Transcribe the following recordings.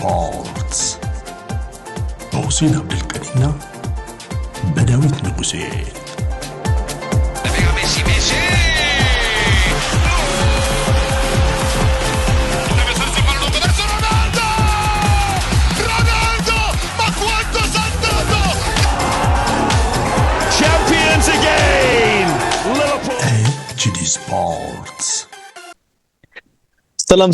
ስፖርትስ በሁሴን አብዱልቀኒና በዳዊት ንጉሴ። HD ስፖርትስ።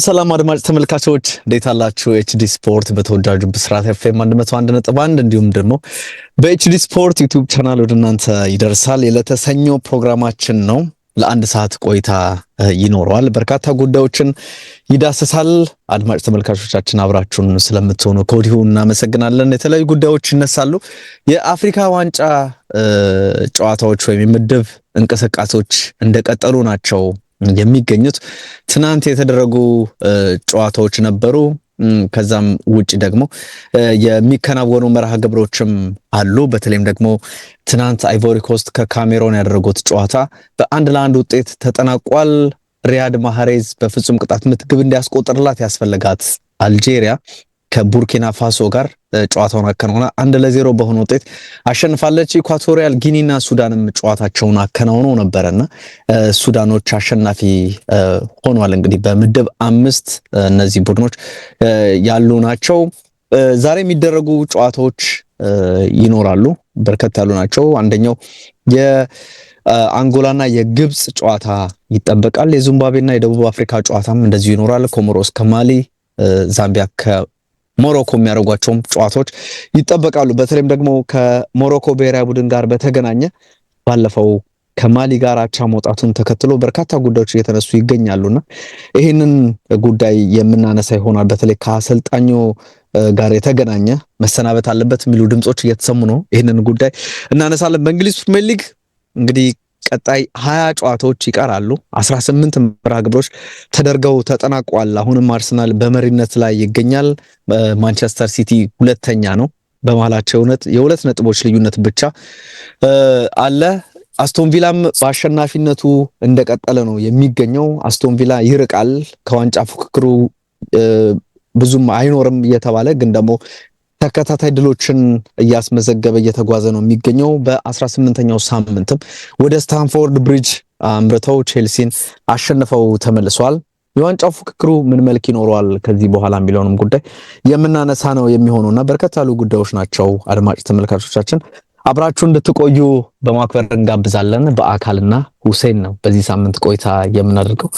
ሰላም አድማጭ ተመልካቾች እንዴት አላችሁ? ኤችዲ ስፖርት በተወዳጁ ብስራት ኤፍኤም 101.1 እንዲሁም ደግሞ በኤችዲ ስፖርት ዩቲዩብ ቻናል ወደ እናንተ ይደርሳል። የለተሰኞ ፕሮግራማችን ነው። ለአንድ ሰዓት ቆይታ ይኖረዋል። በርካታ ጉዳዮችን ይዳስሳል። አድማጭ ተመልካቾቻችን አብራችሁን ስለምትሆኑ ከወዲሁ እናመሰግናለን። የተለያዩ ጉዳዮች ይነሳሉ። የአፍሪካ ዋንጫ ጨዋታዎች ወይም የምድብ እንቅስቃሴዎች እንደቀጠሉ ናቸው የሚገኙት። ትናንት የተደረጉ ጨዋታዎች ነበሩ። ከዛም ውጪ ደግሞ የሚከናወኑ መርሃ ግብሮችም አሉ። በተለይም ደግሞ ትናንት አይቮሪ ኮስት ከካሜሮን ያደረጉት ጨዋታ በ1-1 ውጤት ተጠናቋል። ሪያድ ማህሬዝ በፍጹም ቅጣት ምት ግብ እንዲያስቆጥርላት ያስፈልጋት አልጄሪያ ከቡርኪና ፋሶ ጋር ጨዋታውን አከናውና 1-0 በሆነ ውጤት አሸንፋለች። ኢኳቶሪያል ጊኒና ሱዳንም ጨዋታቸውን አከናውነው ነበርና ሱዳኖች አሸናፊ ሆኗል። እንግዲህ በምድብ 5 እነዚህ ቡድኖች ያሉ ናቸው። ዛሬ የሚደረጉ ጨዋታዎች ይኖራሉ። በርከት ያሉ ናቸው። አንደኛው የአንጎላና የግብጽ ጨዋታ ይጠበቃል። የዚምባብዌና የደቡብ አፍሪካ ጨዋታም እንደዚሁ ይኖራል። ኮሞሮስ ከማሊ፣ ዛምቢያ ሞሮኮ የሚያደርጓቸውም ጨዋታዎች ይጠበቃሉ። በተለይም ደግሞ ከሞሮኮ ብሔራዊ ቡድን ጋር በተገናኘ ባለፈው ከማሊ ጋር አቻ መውጣቱን ተከትሎ በርካታ ጉዳዮች እየተነሱ ይገኛሉና ይህንን ጉዳይ የምናነሳ ይሆናል። በተለይ ከአሰልጣኙ ጋር የተገናኘ መሰናበት አለበት የሚሉ ድምጾች እየተሰሙ ነው። ይህንን ጉዳይ እናነሳለን። በእንግሊዝ ፕሪሚየር ሊግ እንግዲህ ቀጣይ 20 ጨዋታዎች ይቀራሉ። 18 መርሃ ግብሮች ተደርገው ተጠናቋል። አሁንም አርሰናል በመሪነት ላይ ይገኛል። ማንቸስተር ሲቲ ሁለተኛ ነው። በመሃላቸው የሁለት ነጥቦች ልዩነት ብቻ አለ። አስቶን ቪላም በአሸናፊነቱ እንደቀጠለ ነው የሚገኘው። አስቶን ቪላ ይርቃል፣ ከዋንጫ ፉክክሩ ብዙም አይኖርም እየተባለ ግን ደግሞ ተከታታይ ድሎችን እያስመዘገበ እየተጓዘ ነው የሚገኘው። በ18ኛው ሳምንትም ወደ ስታንፎርድ ብሪጅ አምርተው ቼልሲን አሸንፈው ተመልሰዋል። የዋንጫው ፉክክሩ ምን መልክ ይኖረዋል ከዚህ በኋላ የሚለውንም ጉዳይ የምናነሳ ነው የሚሆነውና በርከት ያሉ ጉዳዮች ናቸው። አድማጭ ተመልካቾቻችን አብራችሁ እንድትቆዩ በማክበር እንጋብዛለን። በአካልና ሁሴን ነው በዚህ ሳምንት ቆይታ የምናደርገው።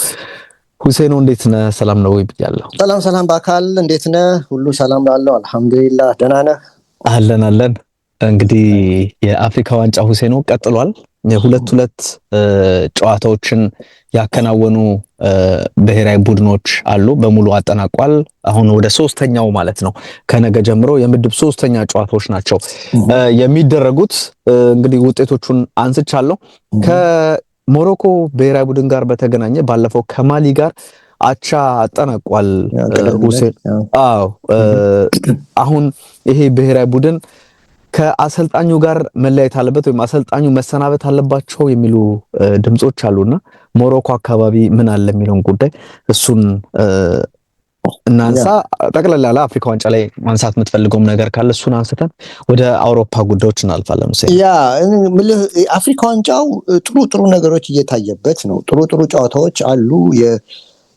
ሁሴን እንዴት ነህ? ሰላም ነው ወይ ብያለሁ። ሰላም በአካል እንዴት ነህ? ሁሉ ሰላም ነው አልሐምዱሊላህ። ደህና ነህ? አለን። እንግዲህ የአፍሪካ ዋንጫ ሁሴን ቀጥሏል። ሁለት ጨዋታዎችን ያከናወኑ ብሔራዊ ቡድኖች አሉ። በሙሉ አጠናቋል። አሁን ወደ 3ኛው ማለት ነው ከነገ ጀምሮ የምድብ 3ኛ ጨዋታዎች ናቸው የሚደረጉት። እንግዲህ ውጤቶቹን አንስቻለሁ። ሞሮኮ ብሔራዊ ቡድን ጋር በተገናኘ ባለፈው ከማሊ ጋር አቻ አጠናቋል ሁሴን። አሁን ይሄ ብሔራዊ ቡድን ከአሰልጣኙ ጋር መለያየት አለበት ወይም አሰልጣኙ መሰናበት አለባቸው የሚሉ ድምጾች አሉና ሞሮኮ አካባቢ ምን አለ የሚለውን ጉዳይ እሱን እናንሳ። ጠቅላላ ያለ አፍሪካ ዋንጫ ላይ ማንሳት የምትፈልገውም ነገር ካለ እሱን አንስተን ወደ አውሮፓ ጉዳዮች እናልፋለን። አፍሪካ ዋንጫው ጥሩ ነገሮች እየታየበት ነው። ጥሩ ጨዋታዎች አሉ።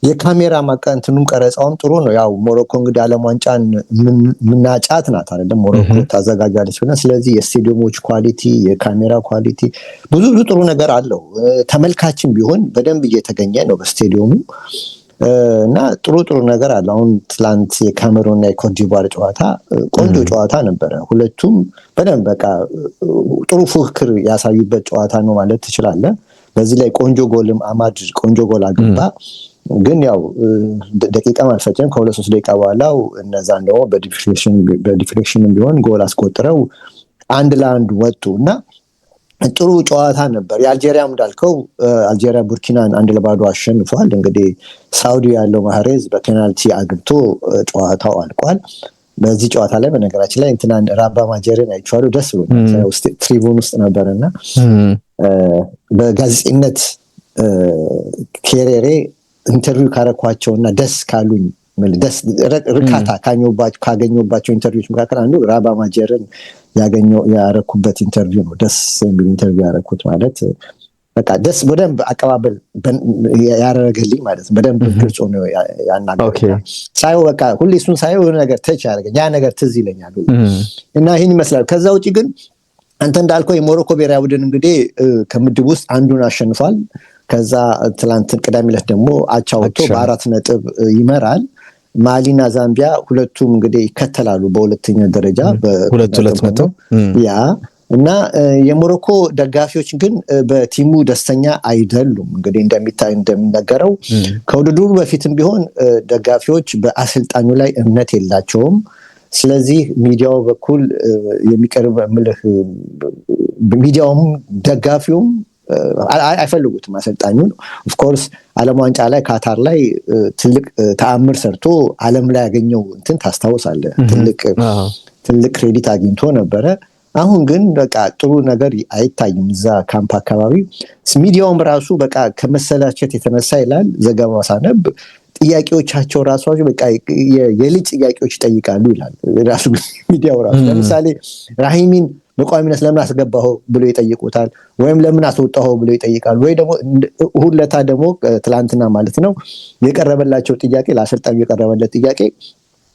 የካሜራ ማቀንተኑም ቀረጻውም ጥሩ ነው። ያው ሞሮኮ እንግዲህ ዓለም ዋንጫን ምናጫት ናት አይደለም? ሞሮኮ ታዘጋጃለች ብለን። ስለዚህ የስቴዲየሞች ኳሊቲ፣ የካሜራ ኳሊቲ ብዙ ጥሩ ነገር አለው። ተመልካችም ቢሆን በደንብ እየተገኘ ነው በስቴዲየሙ እና ጥሩ ነገር አለ። አሁን ትላንት የካሜሮንና የኮትዲቯር ጨዋታ ቆንጆ ጨዋታ ነበረ። ሁለቱም በደንብ በቃ ጥሩ ፉክክር ያሳዩበት ጨዋታ ነው ማለት ትችላለህ። በዚህ ላይ ቆንጆ ጎልም አማድ ቆንጆ ጎል አገባ። ግን ያው ደቂቃም አልፈጀም። ከ2-3 ደቂቃ በኋላው እነዛን ደግሞ በዲፍሌክሽንም ቢሆን ጎል አስቆጥረው 1-1 ወጡ እና ጥሩ ጨዋታ ነበር። የአልጄሪያም እንዳልከው አልጄሪያ ቡርኪናን 1-0 አሸንፏል። እንግዲህ ሳውዲ ያለው ማህሬዝ በፔናልቲ አግብቶ ጨዋታው አልቋል። በዚህ ጨዋታ ላይ በነገራችን ላይ እንትናን ራባ ማጀርን አይቻለሁ። ደስ ብሎኛል። ትሪቡን ውስጥ ነበርና በጋዜጠኝነት ኬሬሬ ኢንተርቪው ካረኳቸውና ደስ ካሉኝ ደስ ርካታ ካገኘሁባቸው ኢንተርቪዎች መካከል አንዱ ራባ ማጀርን ያረኩበት ኢንተርቪው ነው። ደስ የሚል ኢንተርቪው ያረኩት ማለት በቃ ደስ በደንብ አቀባበል ያደረገልኝ ማለት ነው። በደንብ ግልጽ ነው ያናገረኝ። ሳይው በቃ ሁሌ እሱን ሳይው የሆነ ነገር ተች ያደረገኝ ያ ነገር ትዝ ይለኛል እና ይሄን ይመስላል። ከዛ ውጪ ግን አንተ እንዳልከው የሞሮኮ ብሔራዊ ቡድን እንግዲህ ከምድብ ውስጥ አንዱን አሸንፏል። ከዛ ትላንት ቅዳሜ ዕለት ደግሞ አቻ ወጥቶ በ4 ነጥብ ይመራል። ማሊና ዛምቢያ ሁለቱም እንግዲህ ይከተላሉ በሁለተኛ ደረጃ በ2 ነጥብ ያ እና የሞሮኮ ደጋፊዎች ግን በቲሙ ደስተኛ አይደሉም። እንግዲህ እንደሚነገረው ከውድድሩ በፊትም ቢሆን ደጋፊዎች በአሰልጣኙ ላይ እምነት የላቸውም። ስለዚህ ሚዲያው በኩል የሚቀርብ ሚዲያውም ደጋፊውም አይፈልጉትም አሰልጣኙን። ኦፍ ኮርስ ዓለም ዋንጫ ላይ ካታር ላይ ትልቅ ተአምር ሰርቶ ዓለም ላይ ያገኘው እንትን ታስታውሳለህ። ትልቅ ክሬዲት አግኝቶ ነበረ። አሁን ግን በቃ ጥሩ ነገር አይታይም እዛ ካምፕ አካባቢ። ሚዲያውም ራሱ በቃ ከመሰላቸት የተነሳ ይላል ዘገባው ሳነብ ጥያቄዎቻቸው ራሱ በቃ የልጅ ጥያቄዎች ይጠይቃሉ ይላል ራሱ ሚዲያው ራሱ። ለምሳሌ ራሂሚን በቋሚነት ለምን አስገባኸው ብሎ ይጠይቁታል፣ ወይም ለምን አስወጣኸው ብሎ ይጠይቃሉ። ወይ ደግሞ ሁለታ ደግሞ ትላንትና ማለት ነው የቀረበላቸው ጥያቄ ለአሰልጣኙ የቀረበለት ጥያቄ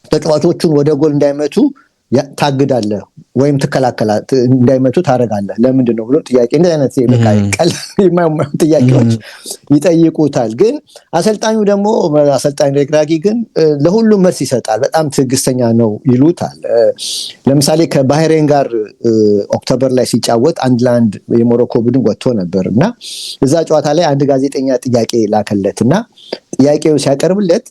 ተጫዋቾቹን ወደ ጎል እንዳይመቱ ታግዳለህ ወይም እንዳይመቱ ታደርጋለህ ለምንድን ነው ብሎ ጥያቄ እንደ አይነት በቃ የማይማሩ ጥያቄዎች ይጠይቁታል። ግን አሰልጣኝ ሬግራጊ ግን ለሁሉም መልስ ይሰጣል። በጣም ትዕግስተኛ ነው ይሉታል። ለምሳሌ ከባህሬን ጋር ኦክቶበር ላይ ሲጫወት 1-1 የሞሮኮ ቡድን ወጥቶ ነበር እና እዛ ጨዋታ ላይ አንድ ጋዜጠኛ ጥያቄ ላከለት እና ጥያቄው ሲያቀርብለት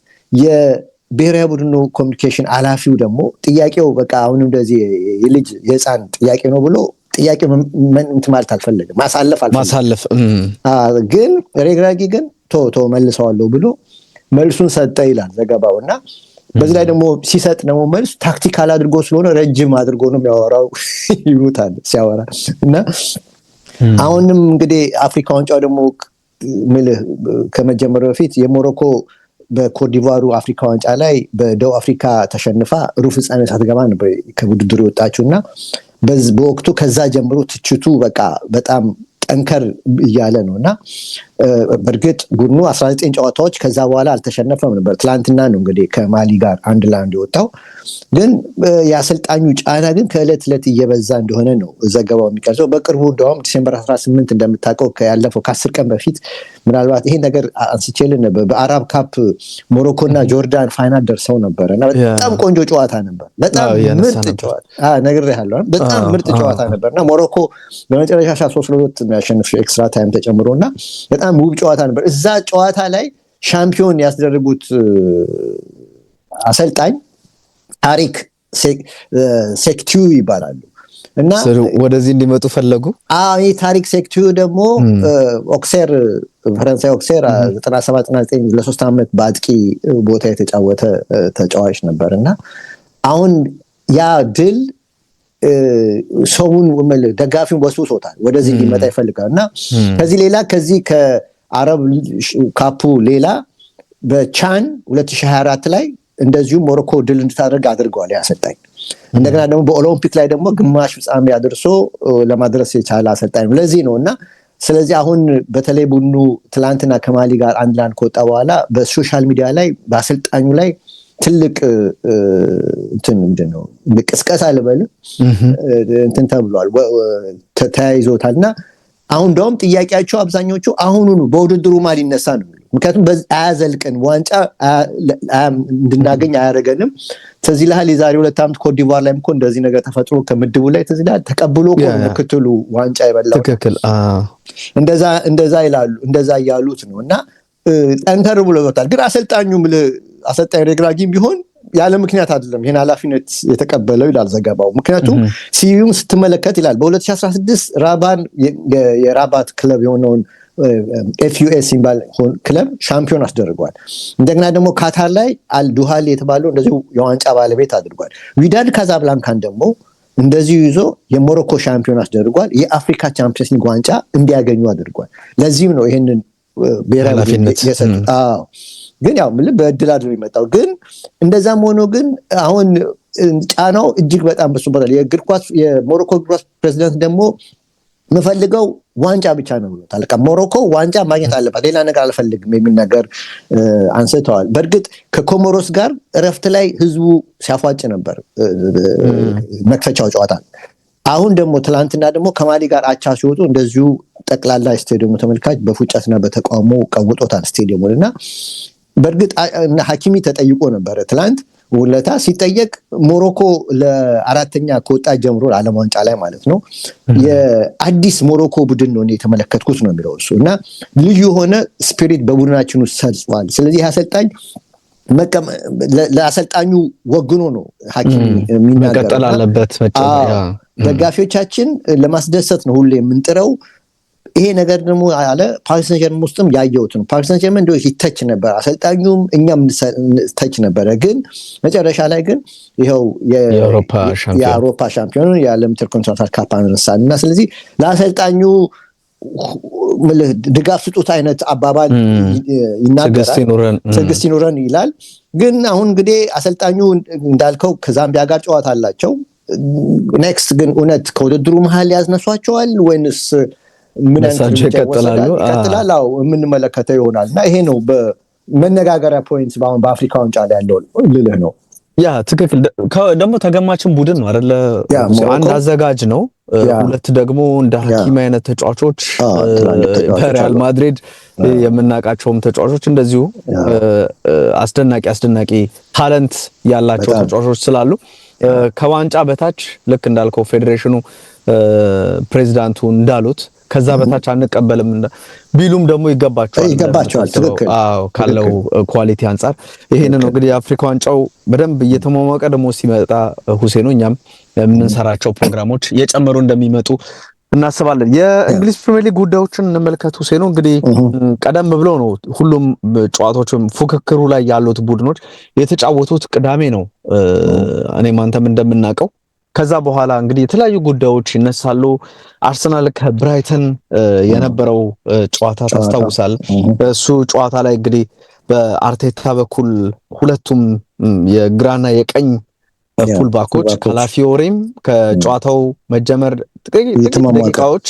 ብሔራዊ ቡድኑ ኮሚኒኬሽን ኃላፊው ደግሞ ጥያቄው በቃ አሁን እንደዚህ የልጅ የህፃን ጥያቄ ነው ብሎ ጥያቄው እንትን ማለት አልፈለገም፣ ማሳለፍ ግን ሬግራጊ ግን ቶ መልሰዋለሁ ብሎ መልሱን ሰጠ ይላል ዘገባው። እና በዚህ ላይ ደግሞ ሲሰጥ ደግሞ መልሱ ታክቲካል አድርጎ ስለሆነ ረጅም አድርጎ ነው የሚያወራው ይሉታል ሲያወራ። እና አሁንም እንግዲህ አፍሪካ ዋንጫው ደግሞ ከመጀመሩ በፊት የሞሮኮ በኮትዲቯሩ አፍሪካ ዋንጫ ላይ በደቡብ አፍሪካ ተሸንፋ ሩብ ፍጻሜ ሳትገባ ነበር ከውድድሩ የወጣችው እና በወቅቱ ከዛ ጀምሮ ትችቱ በቃ በጣም ጠንከር እያለ ነው እና በእርግጥ ቡድኑ 19 ጨዋታዎች ከዛ በኋላ አልተሸነፈም ነበር። ትላንትና ነው እንግዲህ ከማሊ ጋር 1-1 የወጣው። ግን የአሰልጣኙ ጫና ግን ከዕለት ዕለት እየበዛ እንደሆነ ነው ዘገባው የሚቀርጸው። በቅርቡ እንደውም ዲሴምበር 18 እንደምታውቀው ያለፈው ከ10 ቀን በፊት ምናልባት ይሄን ነገር አንስቼልን ነበር። በአራብ ካፕ ሞሮኮና ጆርዳን ፋይናል ደርሰው ነበር እና በጣም ቆንጆ ጨዋታ ነበር። በጣም ምርጥ ጨዋታ ነግሬሃለሁ። በጣም ምርጥ ጨዋታ ነበርና ሞሮኮ በመጨረሻ 3-2 ያሸነፈው ኤክስትራ ታይም ተጨምሮና በጣም ውብ ጨዋታ ነበር። እዛ ጨዋታ ላይ ሻምፒዮን ያስደረጉት አሰልጣኝ ታሪክ ሴክቲዩ ይባላሉ እና ወደዚህ እንዲመጡ ፈለጉ። ይህ ታሪክ ሴክቲዩ ደግሞ ፈረንሳይ ኦክሴር 97-99 ለ3 ዓመት በአጥቂ ቦታ የተጫወተ ተጫዋች ነበር እና አሁን ያ ድል ሰውን ደጋፊውን ወስውሶታል፣ ወደዚህ እንዲመጣ ይፈልጋል። እና ከዚህ ከአረብ ካፑ ሌላ በቻን 2024 ላይ እንደዚሁ ሞሮኮ ድል እንድታደርግ አድርገዋል ያሰልጣኝ። እንደገና ደግሞ በኦሎምፒክ ላይ ደግሞ ግማሽ ፍጻሜ አድርሶ ለማድረስ የቻለ አሰልጣኝ ነው። ለዚህ ነው እና ስለዚህ አሁን በተለይ ቡድኑ ትላንትና ከማሊ ጋር 1-1 ከወጣ በኋላ በሶሻል ሚዲያ ላይ በአሰልጣኙ ላይ ትልቅ እንትን ምንድነው ቅስቀሳ ልበል እንትን ተብሏል፣ ተያይዞታልና አሁን እንደውም ጥያቄያቸው አብዛኞቹ አሁኑኑ በውድድሩ ማል ይነሳ ነው። ምክንያቱም አያዘልቀን ዋንጫ እንድናገኝ አያደርገንም። ተዚህ ለሃል የዛሬ 2 ዓመት ኮትዲቯር ላይም እኮ እንደዚህ ነገር ተፈጥሮ ከምድቡ ላይ ተዚህ ለሃል ተቀብሎ እኮ ምክትሉ ዋንጫ ይበላው። ትክክል። እንደዛ ይላሉ፣ እንደዛ ያሉት ነው እና ጠንከር ብሎ ይወጣል። ግን አሰልጣኝ ሬግራጊም ቢሆን ያለ ምክንያት አይደለም ይሄን ኃላፊነት የተቀበለው ይላል ዘገባው። ምክንያቱም ሲዩም ስትመለከት ይላል በ2016 የራባት ክለብ የሆነውን ኤፍዩኤስ ሲምባል ክለብ ሻምፒዮን አስደርጓል። እንደገና ደግሞ ካታር ላይ አልዱሃል የተባለው እንደዚሁ የዋንጫ ባለቤት አድርጓል። ዊዳድ ካዛብላንካን ደግሞ እንደዚሁ ይዞ የሞሮኮ ሻምፒዮን አስደርጓል። የአፍሪካ ቻምፒየንስ ሊግ ዋንጫ እንዲያገኙ አድርጓል። ለዚህም ነው ይሄንን ብሔራዊ ኃላፊነት የሰጡት። ግን ያው ምን በእድል አይደል የሚመጣው። ግን እንደዛም ሆኖ ግን አሁን ጫናው እጅግ በጣም በዝቶበታል። የሞሮኮ እግር ኳስ ፕሬዚዳንት ደግሞ የምፈልገው ዋንጫ ብቻ ነው ብሎታል። ሞሮኮ ዋንጫ ማግኘት አለባት፣ ሌላ ነገር አልፈልግም የሚል ነገር አንስተዋል። በእርግጥ ከኮሞሮስ ጋር እረፍት ላይ ህዝቡ ሲያፏጭ ነበር መክፈቻው ጨዋታ። አሁን ደግሞ ትላንትና ደግሞ ከማሊ ጋር አቻ ሲወጡ እንደዚሁ ጠቅላላ ስቴዲየሙ ተመልካች በፉጨትና በተቃውሞ ቀውጦታል ስቴዲየሙን። እና በእርግጥ ሐኪሚ ተጠይቆ ነበረ ትላንት ውለታ ሲጠየቅ ሞሮኮ ለአራተኛ ከወጣ ጀምሮ ዓለም ዋንጫ ላይ ማለት ነው የአዲስ ሞሮኮ ቡድን ነው የተመለከትኩት ነው የሚለው እሱ። እና ልዩ የሆነ ስፒሪት በቡድናችን ውስጥ ሰርጿል። ስለዚህ አሰልጣኝ ለአሰልጣኙ ወግኖ ነው ሐኪም የሚናገረው። መቀጠል አለበት። ደጋፊዎቻችን ለማስደሰት ነው ሁሌ የምንጥረው። ይሄ ነገር ደግሞ አለ ፓሪስ ሰን ዠርመን ውስጥም ያየሁት ነው። ፓሪስ ሰን ዠርመን እንደው ይተች ነበር አሰልጣኙም እኛም ተች ነበረ። ግን መጨረሻ ላይ ግን ይሄው የአውሮፓ ሻምፒዮን የዓለም ኢንተርኮንቲኔንታል ካፕ አነሳን እና ስለዚህ ለአሰልጣኙ ድጋፍ ስጡት አይነት አባባል ይናገራል። ትዕግስት ይኑረን ይላል። ግን አሁን እንግዲህ አሰልጣኙ እንዳልከው ከዛምቢያ ጋር ጨዋታ አላቸው። ኔክስት ግን እውነት ከውድድሩ መሀል ያዝነሷቸዋል ወይንስ ምን ይቀጥላሉ? የምንመለከተው ይሆናል። እና ይሄ ነው በመነጋገሪያ ፖይንት በአፍሪካ ዋንጫ ላይ ያለው ልልህ ነው። ያ ትክክል። ደግሞ ተገማችን ቡድን ነው አይደለ? አንድ አዘጋጅ ነው፣ ሁለት ደግሞ እንደ ሐኪም አይነት ተጫዋቾች በሪያል ማድሪድ የምናውቃቸውም ተጫዋቾች እንደዚሁ አስደናቂ ታለንት ያላቸው ተጫዋቾች ስላሉ ከዋንጫ በታች ልክ እንዳልከው ፌዴሬሽኑ ፕሬዚዳንቱ እንዳሉት ከዛ በታች አንቀበልም ቢሉም ደግሞ ይገባቸዋል። ትክክል። ካለው ኳሊቲ አንፃር ይሄንን ነው እንግዲህ የአፍሪካ ዋንጫው በደንብ እየተሟሟቀ ደግሞ ሲመጣ ሁሴኑ እኛም የምንሰራቸው ፕሮግራሞች እየጨመሩ እንደሚመጡ እናስባለን። የእንግሊዝ ፕሪሚየር ሊግ ጉዳዮችን እንመልከት ሁሴኑ። እንግዲህ ቀደም ብሎ ነው ሁሉም ጨዋታዎች ፉክክሩ ላይ ያሉት ቡድኖች የተጫወቱት ቅዳሜ ነው እኔም አንተም እንደምናውቀው። ከዛ በኋላ እንግዲህ የተለያዩ ጉዳዮች ይነሳሉ። አርሰናል ከብራይተን የነበረው ጨዋታ ታስታውሳል። እሱ ጨዋታ ላይ እንግዲህ በአርቴታ በኩል ሁለቱም የግራና የቀኝ ፉል ባኮች ካላፊዮሪም ከጨዋታው መጀመር ጥቂት ደቂቃዎች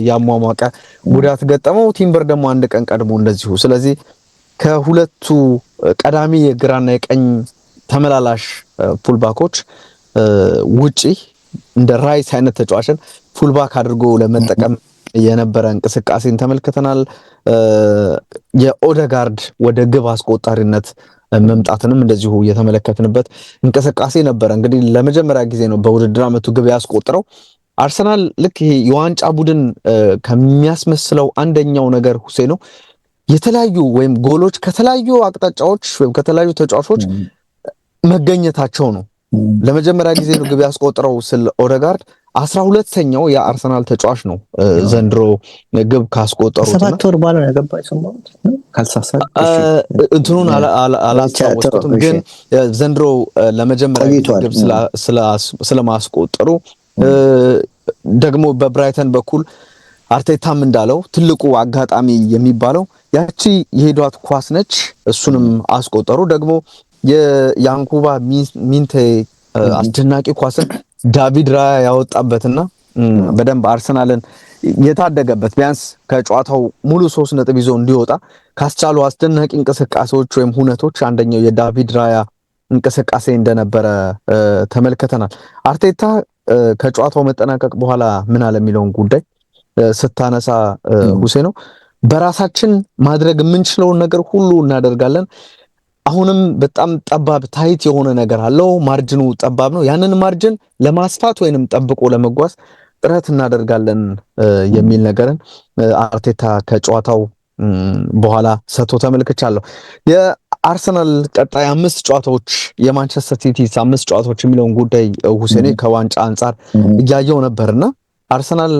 ያሟሟቀ ጉዳት ገጠመው። ቲምበር ደግሞ አንድ ቀን ቀድሞ እንደዚሁ። ስለዚህ ከሁለቱ ቀዳሚ የግራና የቀኝ ተመላላሽ ፉል ባኮች ውጪ እንደ ራይስ አይነት ተጫዋችን ፉልባክ አድርጎ ለመጠቀም የነበረ እንቅስቃሴን ተመልክተናል። የኦደጋርድ ወደ ግብ አስቆጣሪነት መምጣትንም እንደዚሁ የተመለከትንበት እንቅስቃሴ ነበረ። እንግዲህ ለመጀመሪያ ጊዜ ነው በውድድር ዓመቱ ግብ ያስቆጥረው። አርሰናል ልክ ይሄ የዋንጫ ቡድን ከሚያስመስለው አንደኛው ነገር ሁሴኑ የተለያዩ ወይም ጎሎች ከተለያዩ አቅጣጫዎች ወይም ከተለያዩ ተጫዋቾች መገኘታቸው ነው። ለመጀመሪያ ጊዜ ነው ግብ ያስቆጥረው ስለ ኦደጋርድ 12ኛው የአርሰናል ተጫዋች ነው ዘንድሮ ግብ ካስቆጠሩት። 7 ወር በኋላ ያገባ ሰማሁት ካልሳሳት እንትኑን አላስታወስኩትም፣ ግን ዘንድሮ ለመጀመሪያ ግብ ስለማስቆጠሩ ደግሞ በብራይተን በኩል አርቴታም እንዳለው ትልቁ አጋጣሚ የሚባለው ያቺ የሄዷት ኳስ ነች። እሱንም አስቆጠሩ። ደግሞ የያንኩባ ሚንቴ አስደናቂ ኳስን ዳቪድ ራያ ያወጣበትና በደንብ አርሰናልን የታደገበት ቢያንስ ከጨዋታው ሙሉ 3 ነጥብ ይዞ እንዲወጣ ካስቻሉ አስደናቂ እንቅስቃሴዎች ወይም ሁነቶች አንደኛው የዳቪድ ራያ እንቅስቃሴ እንደነበረ ተመልክተናል። አርቴታ ከጨዋታው መጠናቀቅ በኋላ ምን አለ የሚለውን ጉዳይ ስታነሳ ሁሴኑ በራሳችን ማድረግ የምንችለውን ነገር ሁሉ እናደርጋለን። አሁንም በጣም ጠባብ ታይት የሆነ ነገር አለው፣ ማርጅኑ ጠባብ ነው። ያንን ማርጅን ለማስፋት ወይንም ጠብቆ ለመጓዝ ጥረት እናደርጋለን የሚል ነገርን አርቴታ ከጨዋታው በኋላ ሰጥቶ ተመልክቻለሁ። የአርሰናል ቀጣይ 5 ጨዋታዎች የማንቸስተር ሲቲ 5 ጨዋታዎች የሚለውን ጉዳይ ሁሴኔ ከዋንጫ አንጻር እያየው ነበርና አርሰናል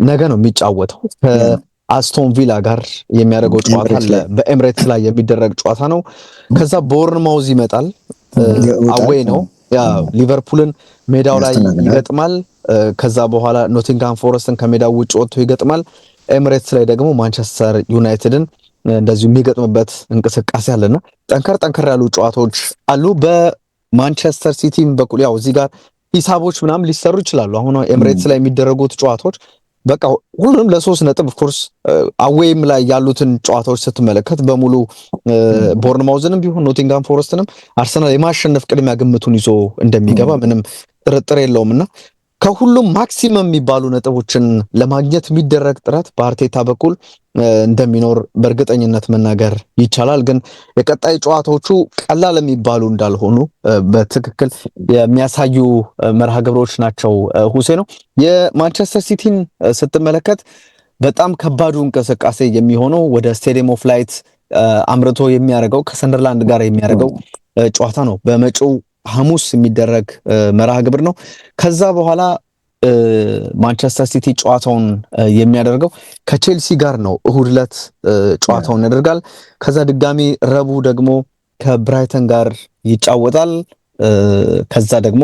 ነገ ነው የሚጫወተው ከአስቶን ቪላ ጋር የሚያደርገው ጨዋታ አለ። በኤምሬትስ ላይ የሚደረግ ጨዋታ ነው። ከዛ ቦርንማውዝ ይመጣል፣ አዌይ ነው። ያ ሊቨርፑልን ሜዳው ላይ ይገጥማል። ከዛ በኋላ ኖቲንግሃም ፎረስትን ከሜዳው ውጭ ወጥቶ ይገጥማል። ኤምሬትስ ላይ ደግሞ ማንቸስተር ዩናይትድን እንደዚሁ የሚገጥምበት እንቅስቃሴ አለና ጠንከር ያሉ ጨዋታዎች አሉ። በማንቸስተር ሲቲም በኩል ያው እዚህ ጋር ሂሳቦች ምናምን ሊሰሩ ይችላሉ። አሁን ኤምሬትስ ላይ የሚደረጉት ጨዋታዎች በቃ ሁሉንም ለ3 ነጥብ ኦፍኮርስ አዌይም ላይ ያሉትን ጨዋታዎች ስትመለከት በሙሉ ቦርንማውዝንም ቢሆን ኖቲንጋም ፎረስትንም አርሰናል የማሸነፍ ቅድሚያ ግምቱን ይዞ እንደሚገባ ምንም ጥርጥር የለውምና ከሁሉም ማክሲመም የሚባሉ ነጥቦችን ለማግኘት የሚደረግ ጥረት በአርቴታ በኩል እንደሚኖር በእርግጠኝነት መናገር ይቻላል። ግን የቀጣይ ጨዋታዎቹ ቀላል የሚባሉ እንዳልሆኑ በትክክል የሚያሳዩ መርሃ ግብሮች ናቸው። ሁሴ ነው የማንቸስተር ሲቲን ስትመለከት በጣም ከባዱ እንቅስቃሴ የሚሆነው ወደ ስቴዲየም ኦፍ ላይት አምርቶ የሚያደርገው ከሰንደርላንድ ጋር የሚያደርገው ጨዋታ ነው። በመጪው ሐሙስ የሚደረግ መርሃ ግብር ነው። ከዛ በኋላ ማንቸስተር ሲቲ ጨዋታውን የሚያደርገው ከቼልሲ ጋር ነው። እሁድ ዕለት ጨዋታውን ያደርጋል። ከዛ ድጋሚ ረቡዕ ደግሞ ከብራይተን ጋር ይጫወታል። ከዛ ደግሞ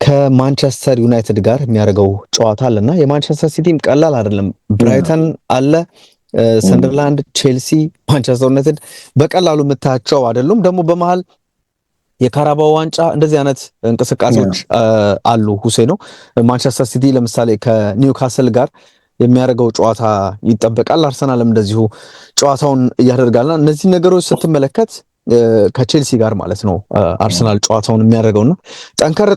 ከማንቸስተር ዩናይትድ ጋር የሚያደርገው ጨዋታ አለና የማንቸስተር ሲቲም ቀላል አይደለም። ብራይተን አለ፣ ሰንደርላንድ፣ ቼልሲ፣ ማንቸስተር ዩናይትድ በቀላሉ የምታያቸው አይደሉም። ደግሞ በመሃል የካራባው ዋንጫ እንደዚህ አይነት እንቅስቃሴዎች አሉ። ሁሴ ነው ማንቸስተር ሲቲ ለምሳሌ ከኒውካስል ጋር የሚያደርገው ጨዋታ ይጠበቃል። አርሰናልም እንደዚሁ ጨዋታውን እያደርጋልና እነዚህ ነገሮች ስትመለከት ከቼልሲ ጋር ማለት ነው አርሰናል ጨዋታውን የሚያደርገውና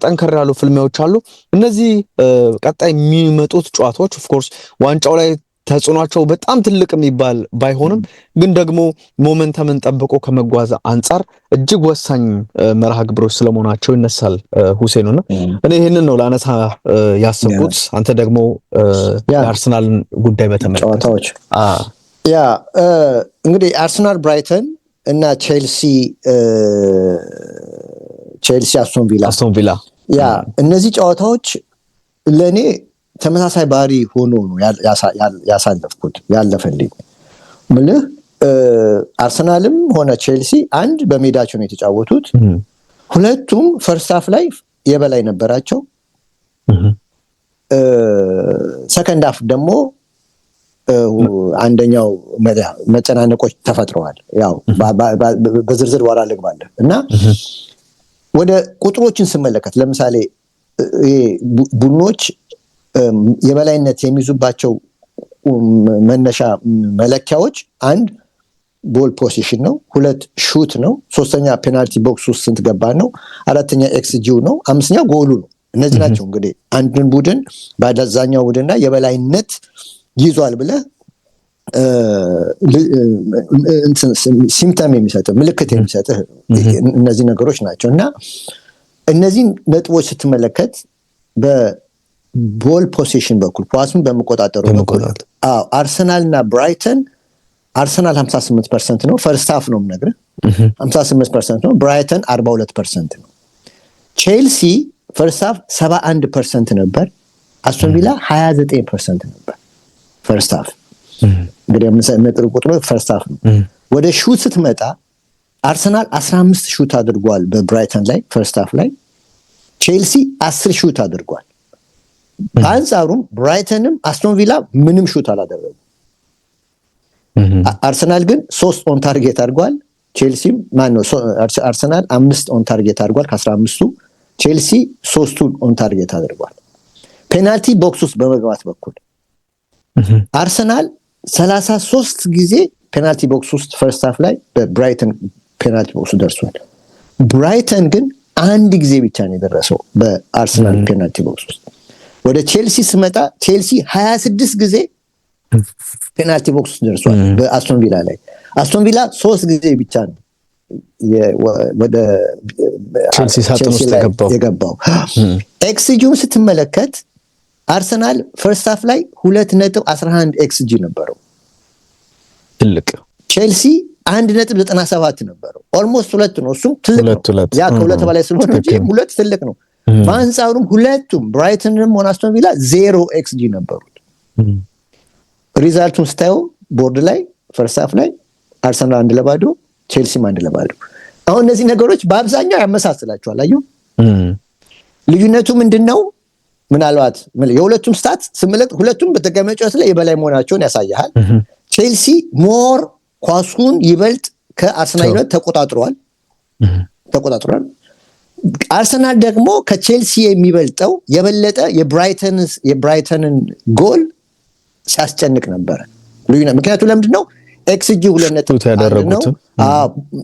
ጠንከር ያሉ ፍልሚያዎች አሉ። እነዚህ ቀጣይ የሚመጡት ጨዋታዎች ኦፍ ኮርስ ዋንጫው ላይ ተጽዕኗቸው በጣም ትልቅ የሚባል ባይሆንም ግን ደግሞ ሞመንተምን ጠብቆ ከመጓዝ አንጻር እጅግ ወሳኝ መርሃ ግብሮች ስለመሆናቸው ይነሳል። ሁሴኑና እኔ ይህንን ነው ላነሳ ያሰብኩት። አንተ ደግሞ የአርሰናልን ጉዳይ በተመለከተ ጨዋታዎች እንግዲህ አርሰናል ብራይተን እና ቼልሲ አስቶን ቪላ እነዚህ ጨዋታዎች ለኔ ተመሳሳይ ባህሪ ሆኖ ነው ያሳለፍኩት ያለፈልኝ ምልህ አርሰናልም ሆነ ቼልሲ አንድ በሜዳቸው ነው የተጫወቱት። ሁለቱም ፈርስት ሃፍ ላይ የበላይ ነበራቸው። ሰከንድ ሃፍ ደግሞ አንደኛው መጨናነቆች ተፈጥረዋል። ያው በዝርዝር ወራ ልግባለሁ እና ወደ ቁጥሮችን ስመለከት ለምሳሌ ቡድኖች የበላይነት የሚይዙባቸው መነሻ መለኪያዎች አንድ ቦል ፖዚሽን ነው፣ ሁለት ሹት ነው፣ ሶስተኛ ፔናልቲ ቦክስ ውስጥ ስንት ገባ ነው፣ አራተኛ ኤክስጂው ነው፣ አምስተኛ ጎሉ ነው። እነዚህ ናቸው እንግዲህ አንድን ቡድን በአዛኛው ቡድንና የበላይነት ይዟል ብለህ ሲምፕተም የሚሰጥህ ምልክት የሚሰጥህ እነዚህ ነገሮች ናቸው እና እነዚህ ነጥቦች ስትመለከት ቦል ፖዚሽን በኩል ኳሱን በመቆጣጠሩ በኩል አርሰናል እና ብራይተን አርሰናል 58% ነው፣ ፈርስት ሃፍ ነው የምነግርህ 58% ነው፣ ብራይተን 42% ነው። ቼልሲ ፈርስት ሃፍ 71% ነበር፣ አስቶን ቪላ 29% ነበር ፈርስት ሃፍ። እንግዲህ የምንሰነጥር ቁጥሩ ፈርስት ሃፍ ነው። ወደ ሹት ስትመጣ አርሰናል 15 ሹት አድርጓል በብራይተን ላይ ፈርስት ሃፍ ላይ፣ ቼልሲ 10 ሹት አድርጓል። በአንጻሩም ብራይተንም አስቶን ቪላ ምንም ሹት አላደረጉም። አርሰናል ግን 3 ኦን ታርጌት አድርጓል። ቼልሲም አርሰናል 5 ኦን ታርጌት አድርጓል ከ15ቱ፣ ቼልሲ 3ቱን ኦን ታርጌት አድርጓል። ፔናልቲ ቦክስ ውስጥ በመግባት በኩል አርሰናል 33 ጊዜ ፔናልቲ ቦክስ ውስጥ ፈርስት ሃፍ ላይ በብራይተን ፔናልቲ ቦክስ ደርሷል። ብራይተን ግን አንድ ጊዜ ብቻ ነው የደረሰው በአርሰናል ፔናልቲ ቦክስ ውስጥ። ወደ ቼልሲ ስመጣ ቼልሲ 26 ጊዜ ፔናልቲ ቦክስ ደርሷል በአስቶን ቪላ ላይ። አስቶን ቪላ 3 ጊዜ ብቻ ነው ወደ ቼልሲ ሳጥን ውስጥ የገባው። ኤክስጂውን ስትመለከት አርሰናል ፈርስት ሃፍ ላይ 2.11 ኤክስጂ ነበረው ትልቅ፣ ቼልሲ 1.97 ነበረው ኦልሞስት ሁለት ነው። እሱም ትልቅ ነው፣ ያ ከሁለት በላይ ስለሆነ እንጂ ሁለት ትልቅ ነው። በአንጻሩም ሁለቱም ብራይተንም ሆነ አስቶን ቪላ 0 ኤክስጂ ነበሩት። ሪዛልቱን ስታየው ቦርድ ላይ ፈርስት ሃፍ ላይ አርሰናል 1-0 ቼልሲም 1-0። አሁን እነዚህ ነገሮች በአብዛኛው ያመሳስላቸዋል። አዩ ልዩነቱ ምንድነው? ምናልባት የሁለቱም ስታት ስምለት ሁለቱም በተቀመጫው ላይ የበላይ መሆናቸውን ያሳያል። ቼልሲ ሞር ኳሱን ይበልጥ ከአርሰናል ተቆጣጥሯል። አርሰናል ደግሞ ከቼልሲ የሚበልጠው የበለጠ የብራይተንን ጎል ሲያስጨንቅ ነበር። ምክንያቱ ለምንድነው? ኤክስጂ 2.1 ነው።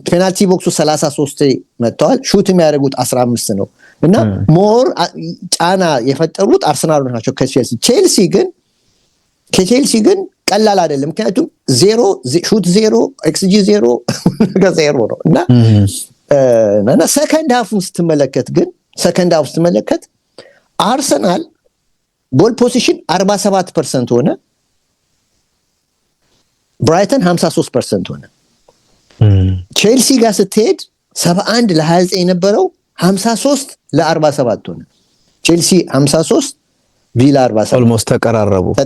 ፔናልቲ ቦክሱ 33 መጥተዋል። ሹት የሚያደርጉት 15 ነው እና ሞር ጫና የፈጠሩት አርሰናሎች ናቸው ከቼልሲ። ከቼልሲ ግን ቀላል አይደለም። ምክንያቱም ሹት 0 ኤክስጂ 0 ነው እና ሰከንድ ሃፉን ስትመለከት አርሰናል ቦል ፖዚሽን 47% ሆነ፣ ብራይተን 53% ሆነ። ቼልሲ ጋር ስትሄድ 71 ለ29 የነበረው 53 ለ47 ሆነ። ቼልሲ 53 ቪላ 47 ኦልሞስት